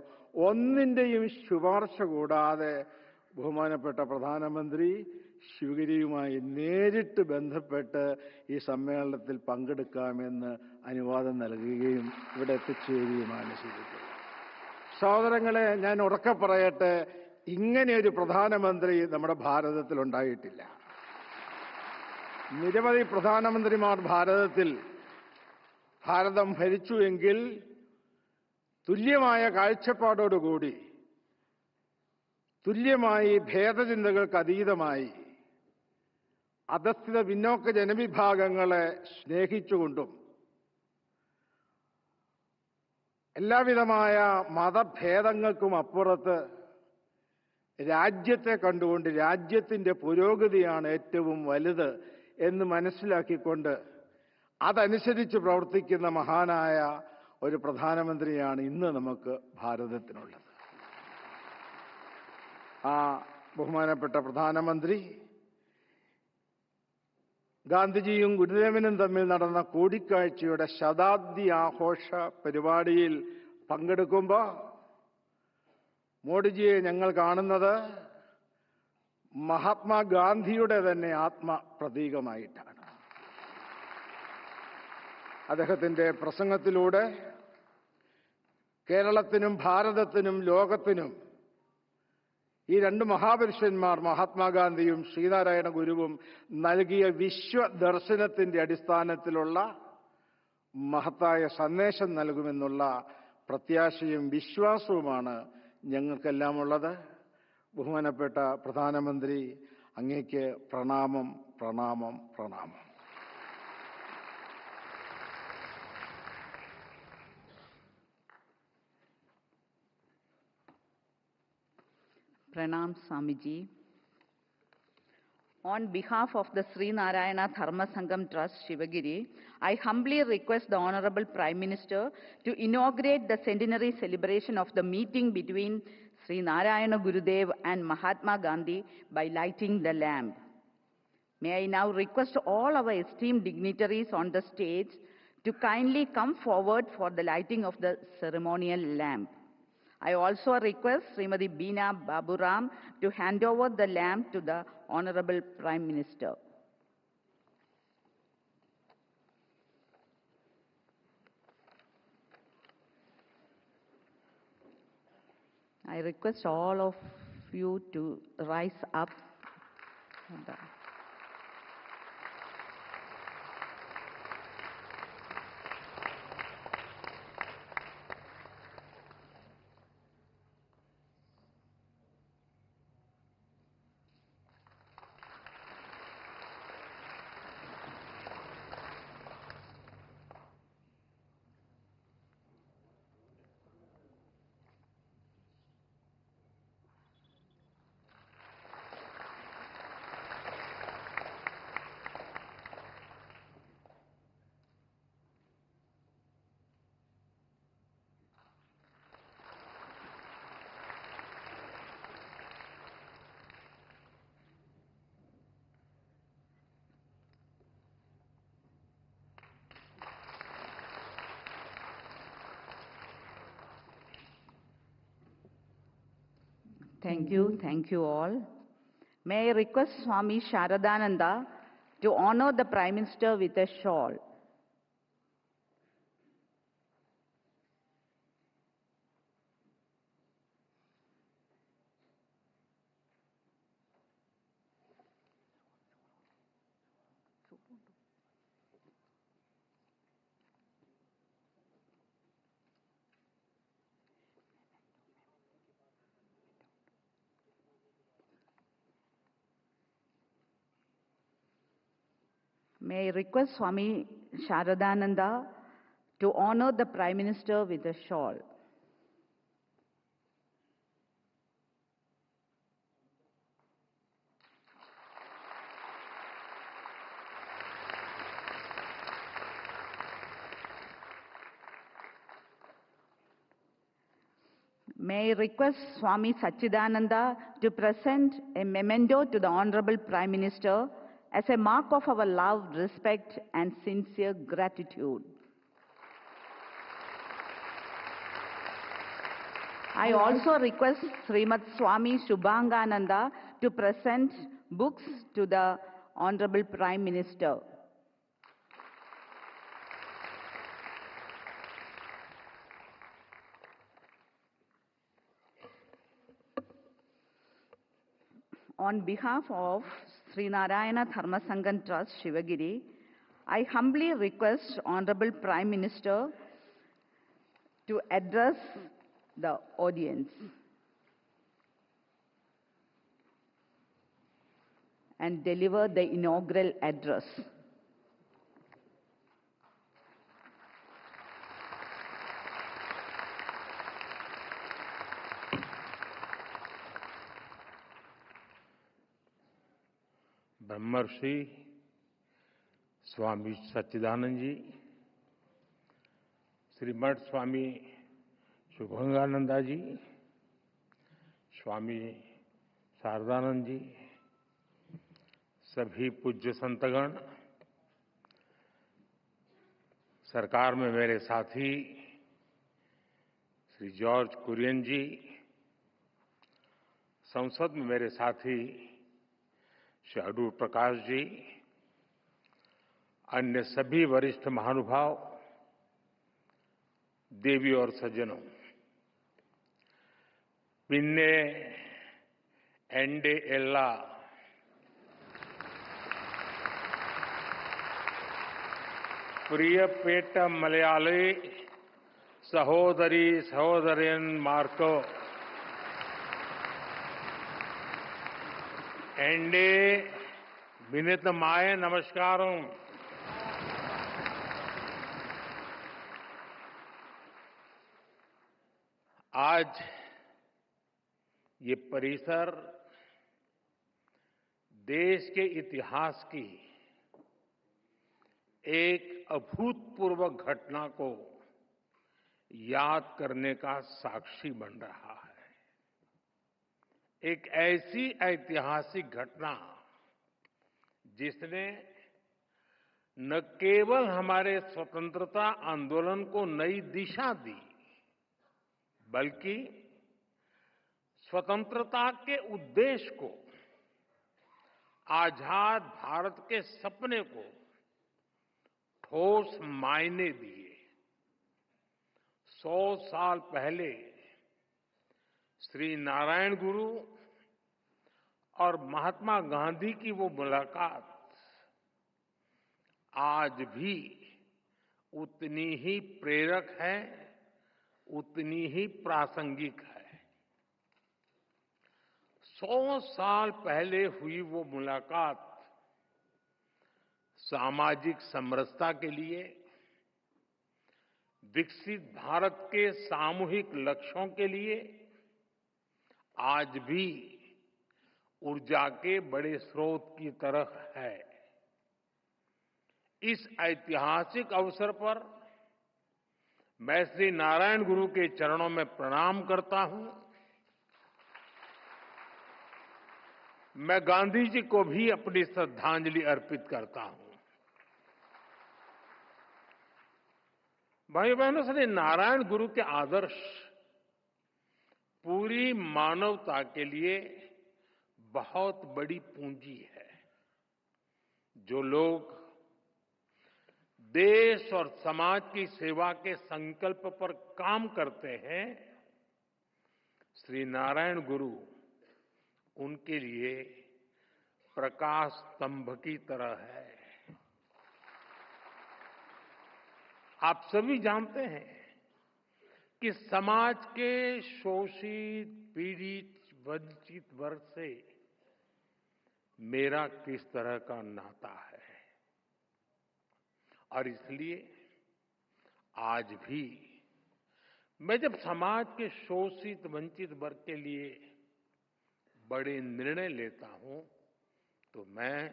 ഒന്നിൻ്റെയും ശുപാർശ കൂടാതെ ബഹുമാനപ്പെട്ട പ്രധാനമന്ത്രി ശിവഗിരിയുമായി നേരിട്ട് ബന്ധപ്പെട്ട് ഈ സമ്മേളനത്തിൽ പങ്കെടുക്കാമെന്ന് അനുവാദം നൽകുകയും ഇവിടെ എത്തിച്ചേരുകയുമാണ് ചെയ്തിട്ടുള്ളത്. സഹോദരങ്ങളെ, ഞാൻ ഉറക്കെ പറയട്ടെ, ഇങ്ങനെയൊരു പ്രധാനമന്ത്രി നമ്മുടെ ഭാരതത്തിൽ ഉണ്ടായിട്ടില്ല. നിരവധി പ്രധാനമന്ത്രിമാർ ഭാരതം ഭരിച്ചുവെങ്കിൽ തുല്യമായ കാഴ്ചപ്പാടോടുകൂടി, തുല്യമായി ഭേദചിന്തകൾക്ക് അതീതമായി അധസ്ഥിത പിന്നോക്ക ജനവിഭാഗങ്ങളെ സ്നേഹിച്ചുകൊണ്ടും എല്ലാവിധമായ മതഭേദങ്ങൾക്കും അപ്പുറത്ത് രാജ്യത്തെ കണ്ടുകൊണ്ട് രാജ്യത്തിൻ്റെ പുരോഗതിയാണ് ഏറ്റവും വലുത് എന്ന് മനസ്സിലാക്കിക്കൊണ്ട് അതനുസരിച്ച് പ്രവർത്തിക്കുന്ന മഹാനായ ഒരു പ്രധാനമന്ത്രിയാണ് ഇന്ന് നമുക്ക് ഭാരതത്തിനുള്ളത്. ആ ബഹുമാനപ്പെട്ട പ്രധാനമന്ത്രി ഗാന്ധിജിയും ഗുരുദേവനും തമ്മിൽ നടന്ന കൂടിക്കാഴ്ചയുടെ ശതാബ്ദി ആഘോഷ പരിപാടിയിൽ പങ്കെടുക്കുമ്പോൾ മോഡിജിയെ ഞങ്ങൾ കാണുന്നത് മഹാത്മാഗാന്ധിയുടെ തന്നെ ആത്മപ്രതീകമായിട്ടാണ്. അദ്ദേഹത്തിൻ്റെ പ്രസംഗത്തിലൂടെ കേരളത്തിനും ഭാരതത്തിനും ലോകത്തിനും ഈ രണ്ട് മഹാപുരുഷന്മാർ മഹാത്മാഗാന്ധിയും ശ്രീനാരായണ ഗുരുവും നൽകിയ വിശ്വദർശനത്തിൻ്റെ അടിസ്ഥാനത്തിലുള്ള മഹത്തായ സന്ദേശം നൽകുമെന്നുള്ള പ്രത്യാശയും വിശ്വാസവുമാണ് ഞങ്ങൾക്കെല്ലാം ഉള്ളത്. ബഹുമാനപ്പെട്ട പ്രധാനമന്ത്രി, അങ്ങേക്ക് പ്രണാമം, പ്രണാമം, പ്രണാമം. Pranam Swamiji. On behalf of the Sri Narayana Dharma Sangam Trust, Shivagiri, I humbly request the Honorable Prime Minister to inaugurate the centenary celebration of the meeting between Sri Narayana Gurudev and Mahatma Gandhi by lighting the lamp. May I now request all our esteemed dignitaries on the stage to kindly come forward for the lighting of the ceremonial lamp. I also request Srimati Beena Baburam to hand over the lamp to the Honorable Prime Minister. I request all of you to rise up. Thank you all. May I request Swami Sharadananda to honor the Prime Minister with a shawl. May I request Swami Sharadananda to honor the Prime Minister with a shawl. May I request Swami Sachidananda to present a memento to the Honorable Prime Minister as a mark of our love, respect, and sincere gratitude. I also request Srimad Swami Shubhangananda to present books to the Honorable Prime Minister. On behalf of Sri Narayana Dharma Sangam Trust, Shivagiri, I humbly request Honorable Prime Minister to address the audience and deliver the inaugural address. ब्रह्मर्षि स्वामी सच्चिदानंद जी, श्रीमठ स्वामी शुभंगानंदा जी, स्वामी शारदानंद जी, सभी पूज्य संतगण, सरकार में मेरे साथी Shri George Kurien जी, संसद में मेरे साथी श्री अडूर प्रकाश जी, अन्य सभी वरिष्ठ महानुभाव, देवी और सज्जनों, पिन्ने एंडे एल्ला प्रियपेट मलयाली सहोदरी सहोदरन मार्को एंडे विनितमाय नमस्कारों। आज ये परिसर देश के इतिहास की एक अभूतपूर्व घटना को याद करने का साक्षी बन रहा है। एक ऐसी ऐतिहासिक घटना जिसने न केवल हमारे स्वतंत्रता आंदोलन को नई दिशा दी, बल्कि स्वतंत्रता के उद्देश्य को, आजाद भारत के सपने को ठोस मायने दिए। 100 साल पहले श्री नारायण गुरु और महात्मा गांधी की वो मुलाकात आज भी उतनी ही प्रेरक है, उतनी ही प्रासंगिक है। 100 साल पहले हुई वो मुलाकात सामाजिक समरसता के लिए, विकसित भारत के सामूहिक लक्ष्यों के लिए आज भी ऊर्जा के बड़े स्रोत की तरह है। इस ऐतिहासिक अवसर पर मैं श्री नारायण गुरु के चरणों में प्रणाम करता हूं। मैं गांधी जी को भी अपनी श्रद्धांजलि अर्पित करता हूं। भाई बहनों, श्री नारायण गुरु के आदर्श पूरी मानवता के लिए बहुत बड़ी पूंजी है। जो लोग देश और समाज की सेवा के संकल्प पर काम करते हैं, श्री नारायण गुरु उनके लिए प्रकाश स्तंभ की तरह है। आप सभी जानते हैं कि समाज के शोषित, पीड़ित, वंचित वर्ग से मेरा किस तरह का नाता है, और इसलिए आज भी मैं जब समाज के शोषित, वंचित वर्ग के लिए बड़े निर्णय लेता हूं तो मैं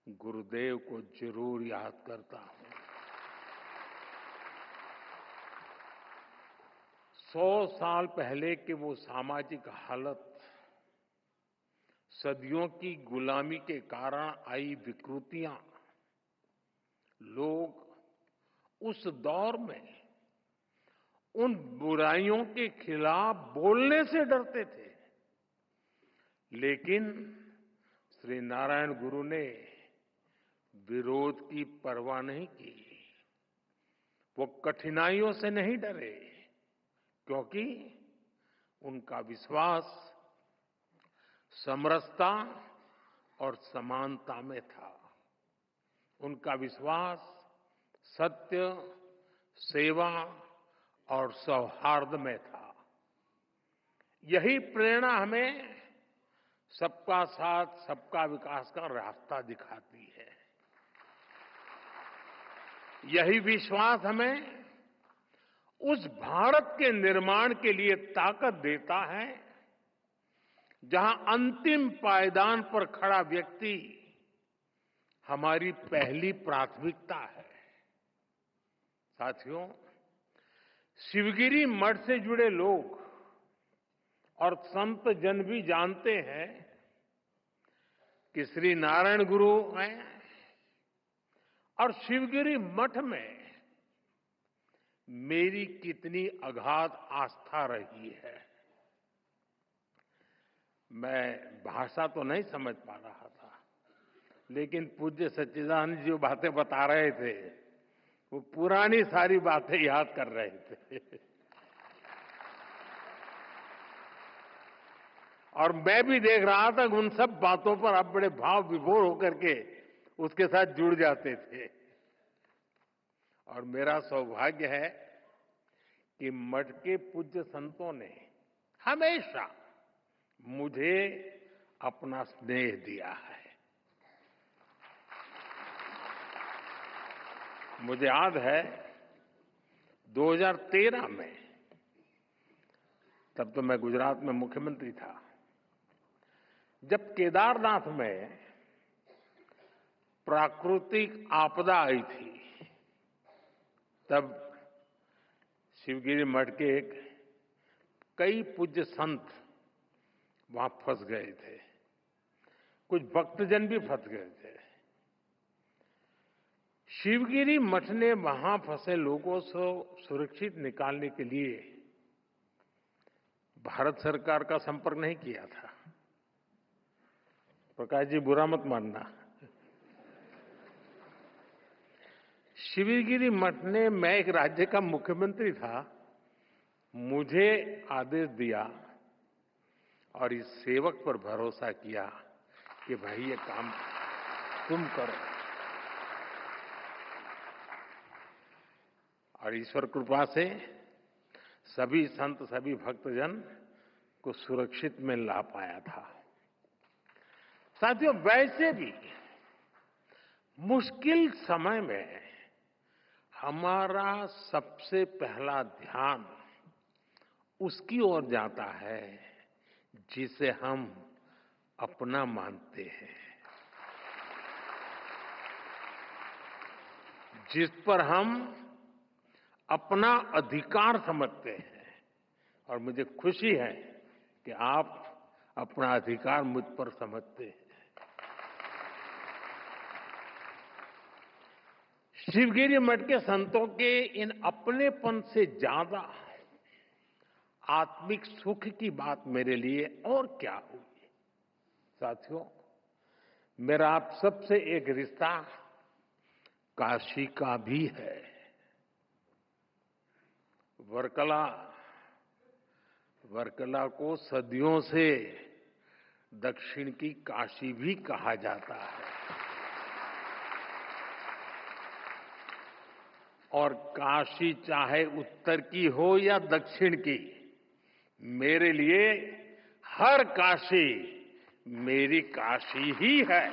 गुरुदेव को जरूर याद करता हूं। 100 साल पहले के वो सामाजिक हालत, सदियों की गुलामी के कारण आई विकृतियां, लोग उस दौर में उन बुराइयों के खिलाफ बोलने से डरते थे, लेकिन श्री नारायण गुरु ने विरोध की परवाह नहीं की। वो कठिनाइयों से नहीं डरे, क्योंकि उनका विश्वास समरसता और समानता में था। उनका विश्वास सत्य, सेवा और सौहार्द में था। यही प्रेरणा हमें सबका साथ, सबका विकास का रास्ता दिखाती है। यही विश्वास हमें उस भारत के निर्माण के लिए ताकत देता है जहां अंतिम पायदान पर खड़ा व्यक्ति हमारी पहली प्राथमिकता है। साथियों, शिवगिरी मठ से जुड़े लोग और संत जन भी जानते हैं कि श्री नारायण गुरु हैं और शिवगिरी मठ में मेरी कितनी अगाध आस्था रही है। मैं भाषा तो नहीं समझ पा रहा था, लेकिन पूज्य सच्चिदानंद जी जो बातें बता रहे थे, वो पुरानी सारी बातें याद कर रहे थे। और मैं भी देख रहा था कि उन सब बातों पर आप बड़े भाव विभोर होकर के उसके साथ जुड़ जाते थे। और मेरा सौभाग्य है कि मठ के पूज्य संतों ने हमेशा मुझे अपना स्नेह दिया है। मुझे याद है 2013 में, तब तो मैं गुजरात में मुख्यमंत्री था, जब केदारनाथ में प्राकृतिक आपदा आई थी, तब शिवगिरी मठ के कई पूज्य संत वहां फंस गए थे, कुछ भक्तजन भी फंस गए थे। शिवगिरी मठ ने वहां फंसे लोगों को सुरक्षित निकालने के लिए भारत सरकार का संपर्क नहीं किया था। प्रकाश जी, बुरा मत मानना। शिवगिरी मठ ने, मैं एक राज्य का मुख्यमंत्री था, मुझे आदेश दिया और इस सेवक पर भरोसा किया कि भाई ये काम तुम करो। और ईश्वर कृपा से सभी संत, सभी भक्तजन को सुरक्षित में ला पाया था। साथियों, वैसे भी मुश्किल समय में हमारा सबसे पहला ध्यान उसकी ओर जाता है जिसे हम अपना मानते हैं, जिस पर हम अपना अधिकार समझते हैं। और मुझे खुशी है कि आप अपना अधिकार मुझ पर समझते हैं। शिवगिरी मठ के संतों के इन अपनेपन से ज्यादा आत्मिक सुख की बात मेरे लिए और क्या हुई। साथियों, मेरा आप सबसे एक रिश्ता काशी का भी है। वर्कला को सदियों से दक्षिण की काशी भी कहा जाता है। और काशी चाहे उत्तर की हो या दक्षिण की, मेरे लिए हर काशी मेरी काशी ही है।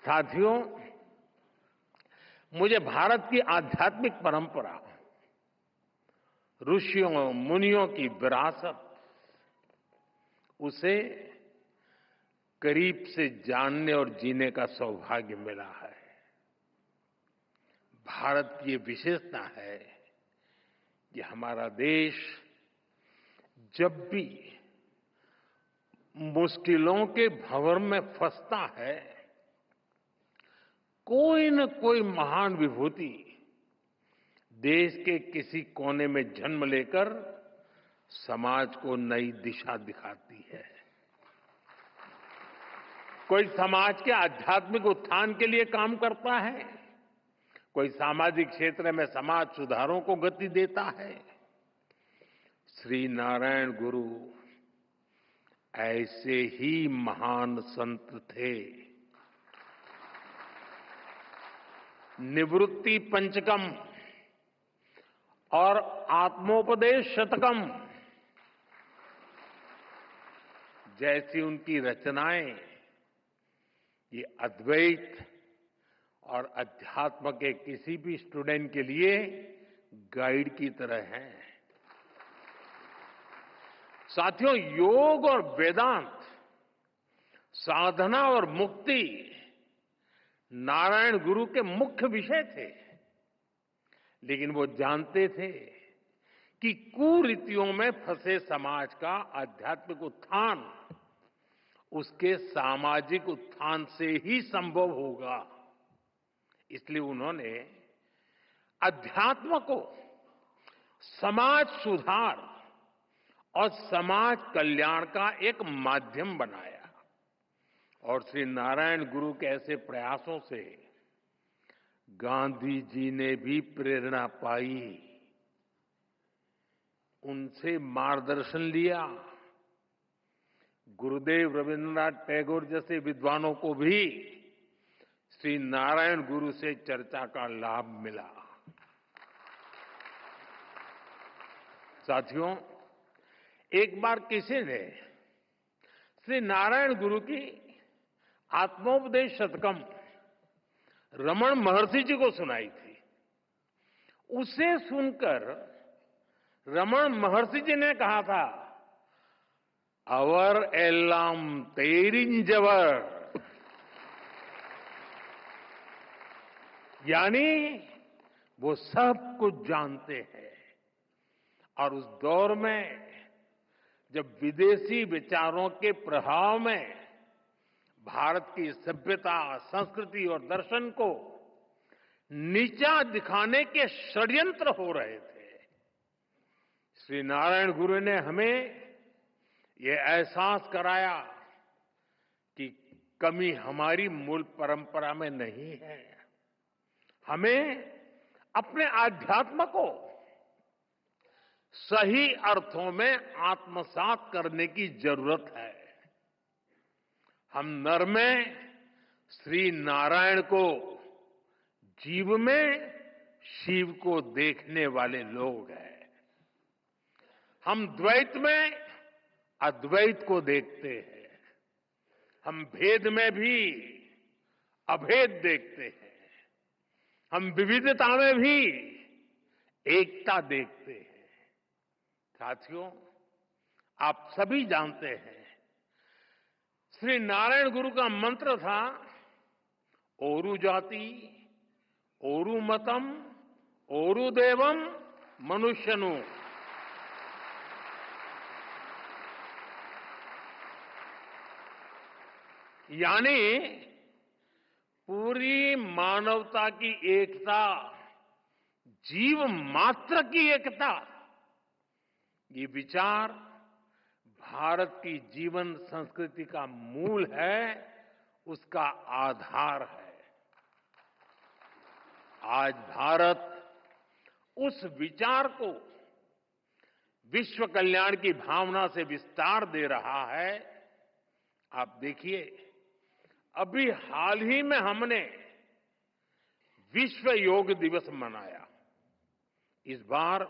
साथियों, मुझे भारत की आध्यात्मिक परंपरा, ऋषियों मुनियों की विरासत, उसे करीब से जानने और जीने का सौभाग्य मिला है। भारत की ये विशेषता है कि हमारा देश जब भी मुश्किलों के भंवर में फंसता है, कोई न कोई महान विभूति देश के किसी कोने में जन्म लेकर समाज को नई दिशा दिखाती है। कोई समाज के आध्यात्मिक उत्थान के लिए काम करता है, कोई सामाजिक क्षेत्र में समाज सुधारों को गति देता है। श्री नारायण गुरु ऐसे ही महान संत थे। निवृत्ति पंचकम और आत्मोपदेश शतकम जैसी उनकी रचनाएं ये अद्वैत और अध्यात्म के किसी भी स्टूडेंट के लिए गाइड की तरह हैं। साथियों, योग और वेदांत, साधना और मुक्ति नारायण गुरु के मुख्य विषय थे। लेकिन वो जानते थे कि कुरीतियों में फंसे समाज का आध्यात्मिक उत्थान उसके सामाजिक उत्थान से ही संभव होगा। इसलिए उन्होंने अध्यात्म को समाज सुधार और समाज कल्याण का एक माध्यम बनाया। और श्री नारायण गुरु के ऐसे प्रयासों से गांधी जी ने भी प्रेरणा पाई, उनसे मार्गदर्शन लिया। गुरुदेव रविन्द्रनाथ टैगोर जैसे विद्वानों को भी श्री नारायण गुरु से चर्चा का लाभ मिला। साथियों, एक बार किसी ने श्री नारायण गुरु की आत्मोपदेश शतकम रमण महर्षि जी को सुनाई थी। उसे सुनकर रमण महर्षि जी ने कहा था, अवर एल्लाम तेरिंजवर, यानी वो सब कुछ जानते हैं। और उस दौर में जब विदेशी विचारों के प्रभाव में भारत की सभ्यता, संस्कृति और दर्शन को नीचा दिखाने के षड्यंत्र हो रहे थे, श्री नारायण गुरु ने हमें ये एहसास कराया कि कमी हमारी मूल परंपरा में नहीं है। हमें अपने आध्यात्म को सही अर्थों में आत्मसात करने की जरूरत है। हम नर में श्री नारायण को, जीव में शिव को देखने वाले लोग हैं। हम द्वैत में अद्वैत को देखते हैं। हम भेद में भी अभेद देखते हैं। हम विविधता में भी एकता देखते हैं। साथियों, आप सभी जानते हैं, श्री नारायण गुरु का मंत्र था, ओरु जाति, ओरु मतम, ओरु देवम, मनुष्यनु। यानी पूरी मानवता की एकता, जीव मात्र की एकता, ये विचार भारत की जीवन संस्कृति का मूल है, उसका आधार है। आज भारत उस विचार को विश्व कल्याण की भावना से विस्तार दे रहा है। आप देखिए, अभी हाल ही में हमने विश्व योग दिवस मनाया। इस बार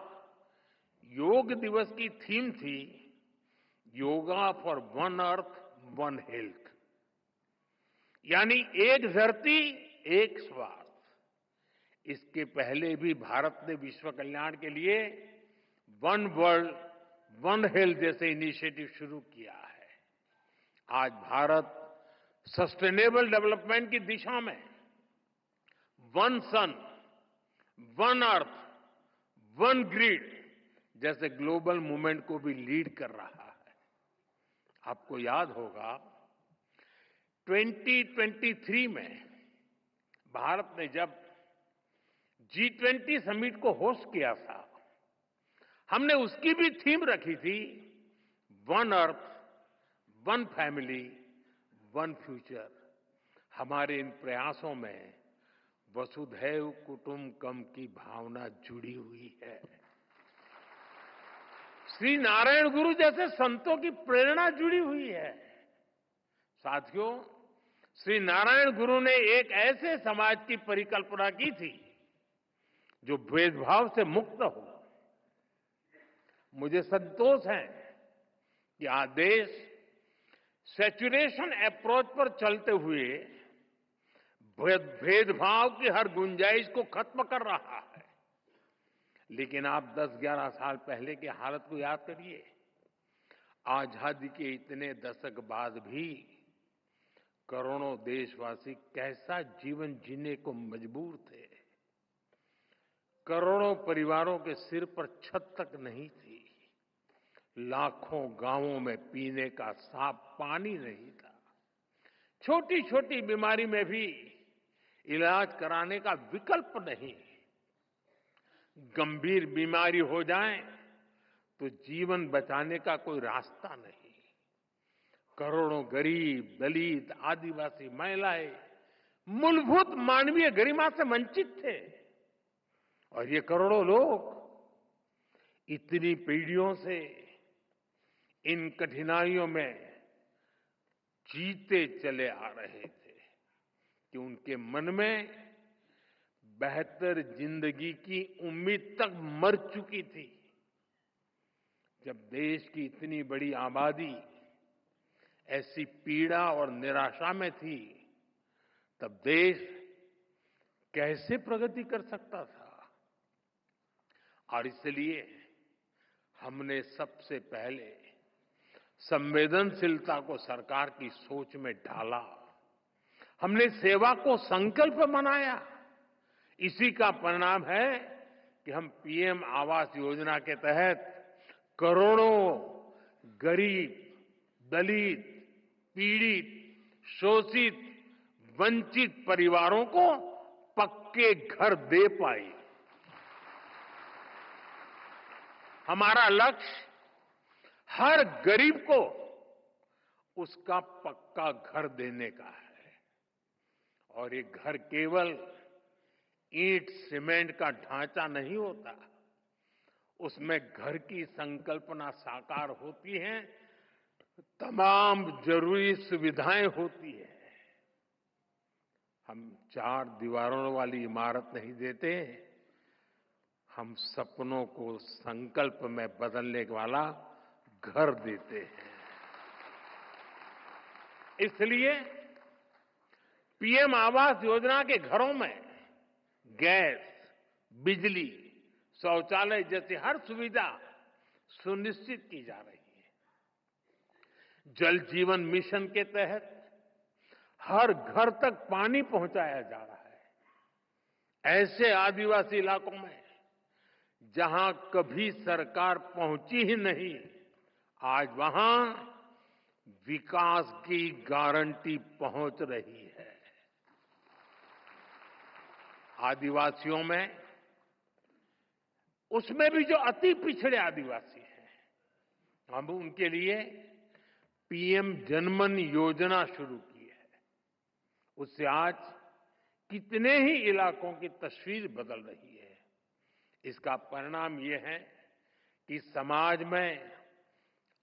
योग दिवस की थीम थी yoga for one earth one health, यानी एक धरती एक स्वास्थ्य। इसके पहले भी भारत ने विश्व कल्याण के लिए वन वर्ल्ड वन हेल्थ जैसे इनिशिएटिव शुरू किया है। आज भारत सस्टेनेबल डेवलपमेंट की दिशा में वन सन, वन अर्थ, वन ग्रिड जैसे ग्लोबल मूवमेंट को भी लीड कर रहा है। आपको याद होगा 2023 में भारत ने जब G20 समिट को होस्ट किया था, हमने उसकी भी थीम रखी थी, one earth, one family, one future. हमारे इन प्रयासों में वसुधैव कुटुंबकम की भावना जुड़ी हुई है। श्री नारायण गुरु जैसे संतों की प्रेरणा जुड़ी हुई है। साथियों, श्री नारायण गुरु ने एक ऐसे समाज की परिकल्पना की थी जो भेदभाव से मुक्त हो। मुझे संतोष है कि आज देश सैचुरेशन अप्रोच पर चलते हुए भेदभाव की हर गुंजाइश को खत्म कर रहा है। लेकिन आप 10-11 साल पहले की हालत को याद करिए। आजादी के इतने दशक बाद भी करोड़ों देशवासी कैसा जीवन जीने को मजबूर थे। करोड़ों परिवारों के सिर पर छत तक नहीं थी। लाखों गांवों में पीने का साफ पानी नहीं था। छोटी छोटी बीमारी में भी इलाज कराने का विकल्प नहीं। गंभीर बीमारी हो जाए तो जीवन बचाने का कोई रास्ता नहीं। करोड़ों गरीब, दलित, आदिवासी महिलाएं मूलभूत मानवीय गरिमा से वंचित थे। और ये करोड़ों लोग इतनी पीढ़ियों से इन कठिनाइयों में जीते चले आ रहे थे कि उनके मन में बेहतर जिंदगी की उम्मीद तक मर चुकी थी। जब देश की इतनी बड़ी आबादी ऐसी पीड़ा और निराशा में थी, तब देश कैसे प्रगति कर सकता था? और इसलिए हमने सबसे पहले संवेदनशीलता को सरकार की सोच में ढाला। हमने सेवा को संकल्प बनाया। इसी का परिणाम है कि हम पीएम आवास योजना के तहत करोड़ों गरीब, दलित, पीड़ित, शोषित, वंचित परिवारों को पक्के घर दे पाए। हमारा लक्ष्य हर गरीब को उसका पक्का घर देने का है। और ये घर केवल ईंट सीमेंट का ढांचा नहीं होता, उसमें घर की संकल्पना साकार होती है, तमाम जरूरी सुविधाएं होती है। हम 4 दीवारों वाली इमारत नहीं देते, हम सपनों को संकल्प में बदलने वाला घर देते हैं। इसलिए पीएम आवास योजना के घरों में गैस, बिजली, शौचालय जैसी हर सुविधा सुनिश्चित की जा रही है। जल जीवन मिशन के तहत हर घर तक पानी पहुंचाया जा रहा है। ऐसे आदिवासी इलाकों में जहां कभी सरकार पहुंची ही नहीं, आज वहां विकास की गारंटी पहुंच रही है। आदिवासियों में, उसमें भी जो अति पिछड़े आदिवासी हैं, हम उनके लिए पीएम जनमन योजना शुरू की है। उससे आज कितने ही इलाकों की तस्वीर बदल रही है। इसका परिणाम यह है कि समाज में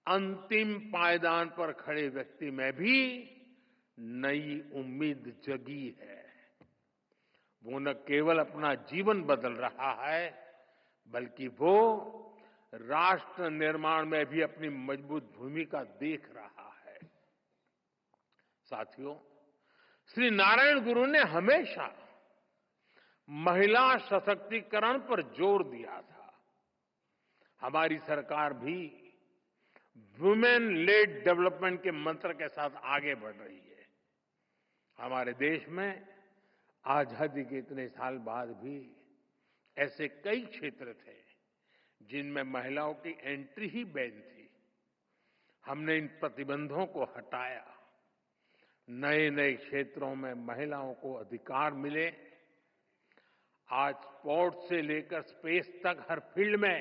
अंतिम पायदान पर खड़े व्यक्ति में भी नई उम्मीद जगी है। वो न केवल अपना जीवन बदल रहा है, बल्कि वो राष्ट्र निर्माण में भी अपनी मजबूत भूमिका देख रहा है। साथियों, श्री नारायण गुरु ने हमेशा महिला सशक्तिकरण पर जोर दिया था। हमारी सरकार भी वुमेन लेड डेवलपमेंट के मंत्र के साथ आगे बढ़ रही है। हमारे देश में आजादी के इतने साल बाद भी ऐसे कई क्षेत्र थे जिनमें महिलाओं की एंट्री ही बैन थी। हमने इन प्रतिबंधों को हटाया। नए नए क्षेत्रों में महिलाओं को अधिकार मिले। आज स्पोर्ट से लेकर स्पेस तक हर फील्ड में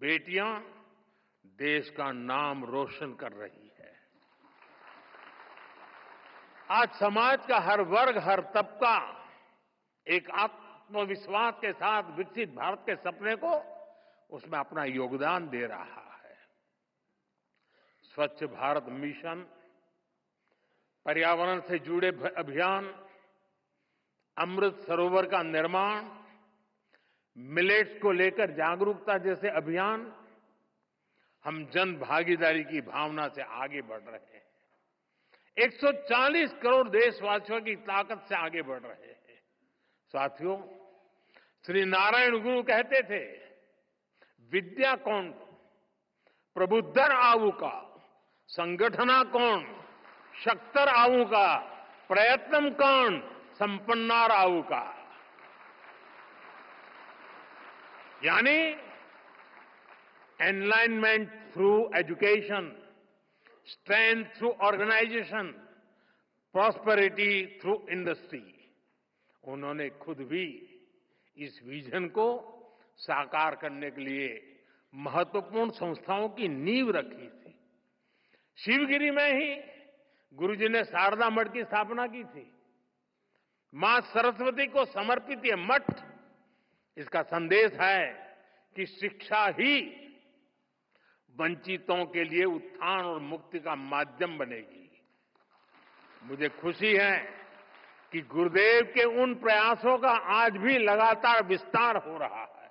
बेटियां देश का नाम रोशन कर रही है। आज समाज का हर वर्ग, हर तबका एक आत्मविश्वास के साथ विकसित भारत के सपने को, उसमें अपना योगदान दे रहा है। स्वच्छ भारत मिशन, पर्यावरण से जुड़े अभियान, अमृत सरोवर का निर्माण, मिलेट्स को लेकर जागरूकता जैसे अभियान, हम जन भागीदारी की भावना से आगे बढ़ रहे हैं। 140 करोड़ देशवासियों की ताकत से आगे बढ़ रहे हैं। साथियों, श्री नारायण गुरु कहते थे, विद्या कौन प्रबुद्धर आऊ का, संगठना कौन शक्तर आऊ का, प्रयत्नम कौन संपन्नार आऊ का। यानी enlightenment through education, strength through organisation, prosperity through industry. उन्होंने खुद भी इस विजन को साकार करने के लिए महत्वपूर्ण संस्थाओं की नींव रखी थी। शिवगिरी में ही गुरुजी ने शारदा मठ की स्थापना की थी। मां सरस्वती को समर्पित ये मठ, इसका संदेश है कि शिक्षा ही वंचितों के लिए उत्थान और मुक्ति का माध्यम बनेगी। मुझे खुशी है कि गुरुदेव के उन प्रयासों का आज भी लगातार विस्तार हो रहा है।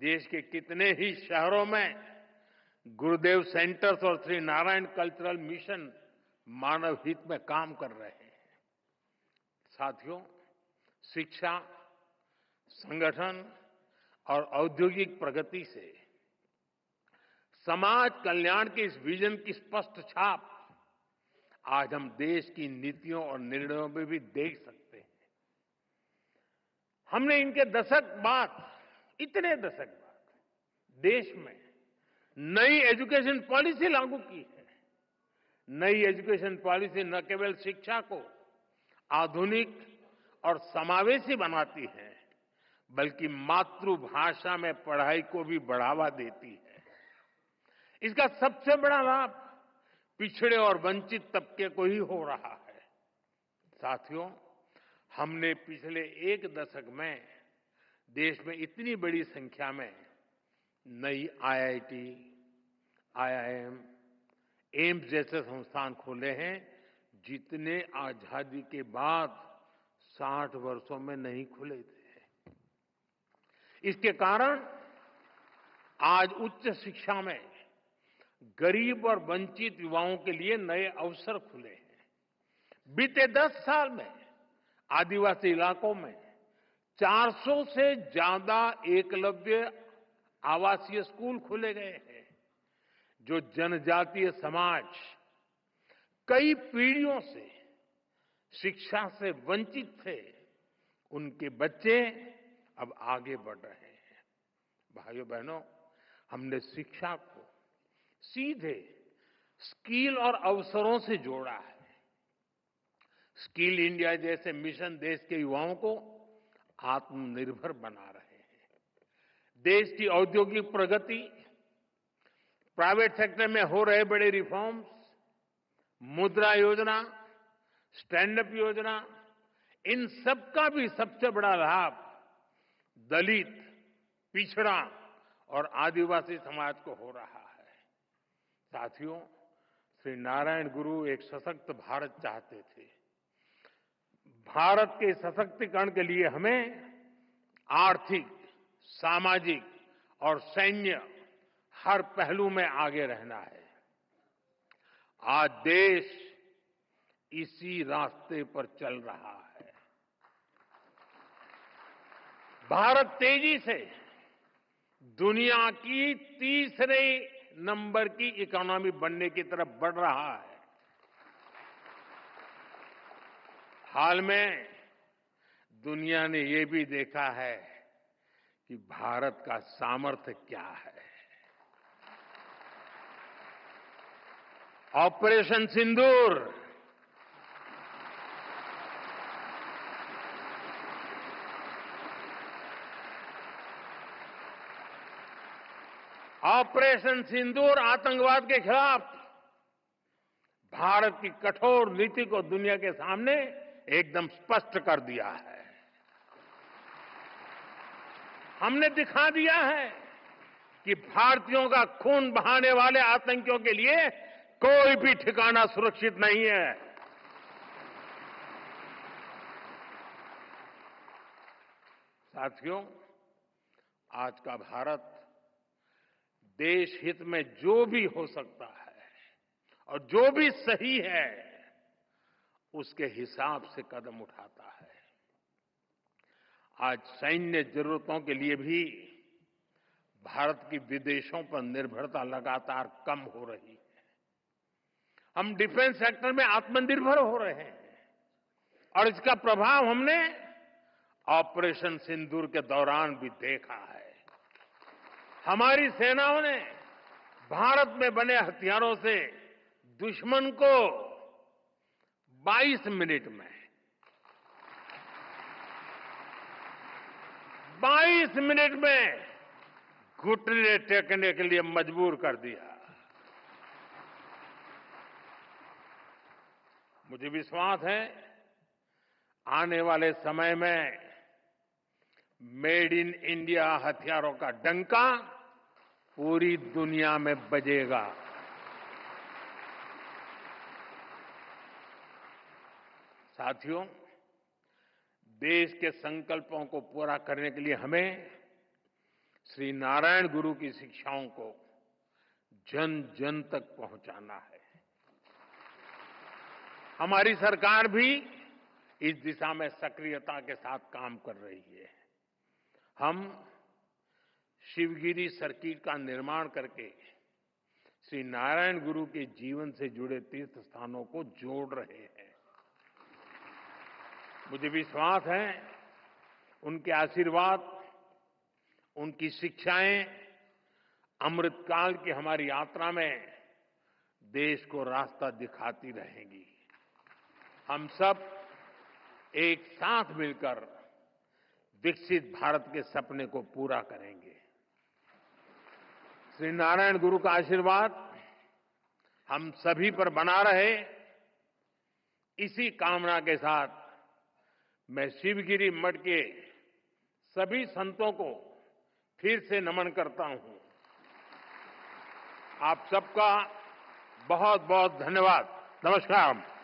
देश के कितने ही शहरों में गुरुदेव सेंटर्स और श्री नारायण कल्चरल मिशन मानव हित में काम कर रहे हैं। साथियों, शिक्षा, संगठन और औद्योगिक प्रगति से समाज कल्याण के इस विजन की स्पष्ट छाप आज हम देश की नीतियों और निर्णयों में भी देख सकते हैं। हमने इनके दशक बाद, इतने दशक बाद देश में नई एजुकेशन पॉलिसी लागू की है। नई एजुकेशन पॉलिसी न केवल शिक्षा को आधुनिक और समावेशी बनाती है, बल्कि मातृभाषा में पढ़ाई को भी बढ़ावा देती है। इसका सबसे बड़ा लाभ पिछड़े और वंचित तबके को ही हो रहा है। साथियों, हमने पिछले एक दशक में देश में इतनी बड़ी संख्या में नई आईआईटी, आईआईएम, एम्स जैसे संस्थान खोले हैं जितने आजादी के बाद 60 वर्षों में नहीं खुले थे। इसके कारण आज उच्च शिक्षा में गरीब और वंचित युवाओं के लिए नए अवसर खुले हैं। बीते 10 साल में आदिवासी इलाकों में 400 से ज्यादा एकलव्य आवासीय स्कूल खोले गए हैं। जो जनजातीय समाज कई पीढ़ियों से शिक्षा से वंचित थे, उनके बच्चे अब आगे बढ़ रहे हैं। भाइयों बहनों, हमने शिक्षा को सीधे स्किल और अवसरों से जोड़ा है। स्किल इंडिया जैसे मिशन देश के युवाओं को आत्मनिर्भर बना रहे हैं। देश की औद्योगिक प्रगति, प्राइवेट सेक्टर में हो रहे बड़े रिफॉर्म्स, मुद्रा योजना, स्टैंड अप योजना, इन सबका भी सबसे बड़ा लाभ दलित, पिछड़ा और आदिवासी समाज को हो रहा है। साथियों, श्री नारायण गुरु एक सशक्त भारत चाहते थे। भारत के सशक्तिकरण के लिए हमें आर्थिक, सामाजिक और सैन्य हर पहलू में आगे रहना है। आज देश इसी रास्ते पर चल रहा है। भारत तेजी से दुनिया की तीसरे नंबर की इकोनॉमी बनने की तरफ बढ़ रहा है। हाल में दुनिया ने ये भी देखा है कि भारत का सामर्थ्य क्या है। ऑपरेशन सिंदूर, ऑपरेशन सिंदूर आतंकवाद के खिलाफ भारत की कठोर नीति को दुनिया के सामने एकदम स्पष्ट कर दिया है। हमने दिखा दिया है कि भारतीयों का खून बहाने वाले आतंकियों के लिए कोई भी ठिकाना सुरक्षित नहीं है। साथियों, आज का भारत देश हित में जो भी हो सकता है और जो भी सही है, उसके हिसाब से कदम उठाता है। आज सैन्य जरूरतों के लिए भी भारत की विदेशों पर निर्भरता लगातार कम हो रही है। हम डिफेंस सेक्टर में आत्मनिर्भर हो रहे हैं और इसका प्रभाव हमने ऑपरेशन सिंदूर के दौरान भी देखा है। हमारी सेनाओं ने भारत में बने हथियारों से दुश्मन को 22 मिनट में 22 मिनट में घुटने टेकने के लिए मजबूर कर दिया। मुझे विश्वास है आने वाले समय में मेड इन इंडिया हथियारों का डंका पूरी दुनिया में बजेगा। साथियों, देश के संकल्पों को पूरा करने के लिए हमें श्री नारायण गुरु की शिक्षाओं को जन जन तक पहुंचाना है। हमारी सरकार भी इस दिशा में सक्रियता के साथ काम कर रही है। हम शिवगिरी सर्किट का निर्माण करके श्री नारायण गुरु के जीवन से जुड़े तीर्थ स्थानों को जोड़ रहे हैं। मुझे विश्वास है उनके आशीर्वाद, उनकी शिक्षाएं अमृतकाल की हमारी यात्रा में देश को रास्ता दिखाती रहेंगी। हम सब एक साथ मिलकर विकसित भारत के सपने को पूरा करेंगे। श्री नारायण गुरु का आशीर्वाद हम सभी पर बना रहे, इसी कामना के साथ मैं शिवगिरी मठ के सभी संतों को फिर से नमन करता हूं। आप सबका बहुत बहुत धन्यवाद। नमस्कार।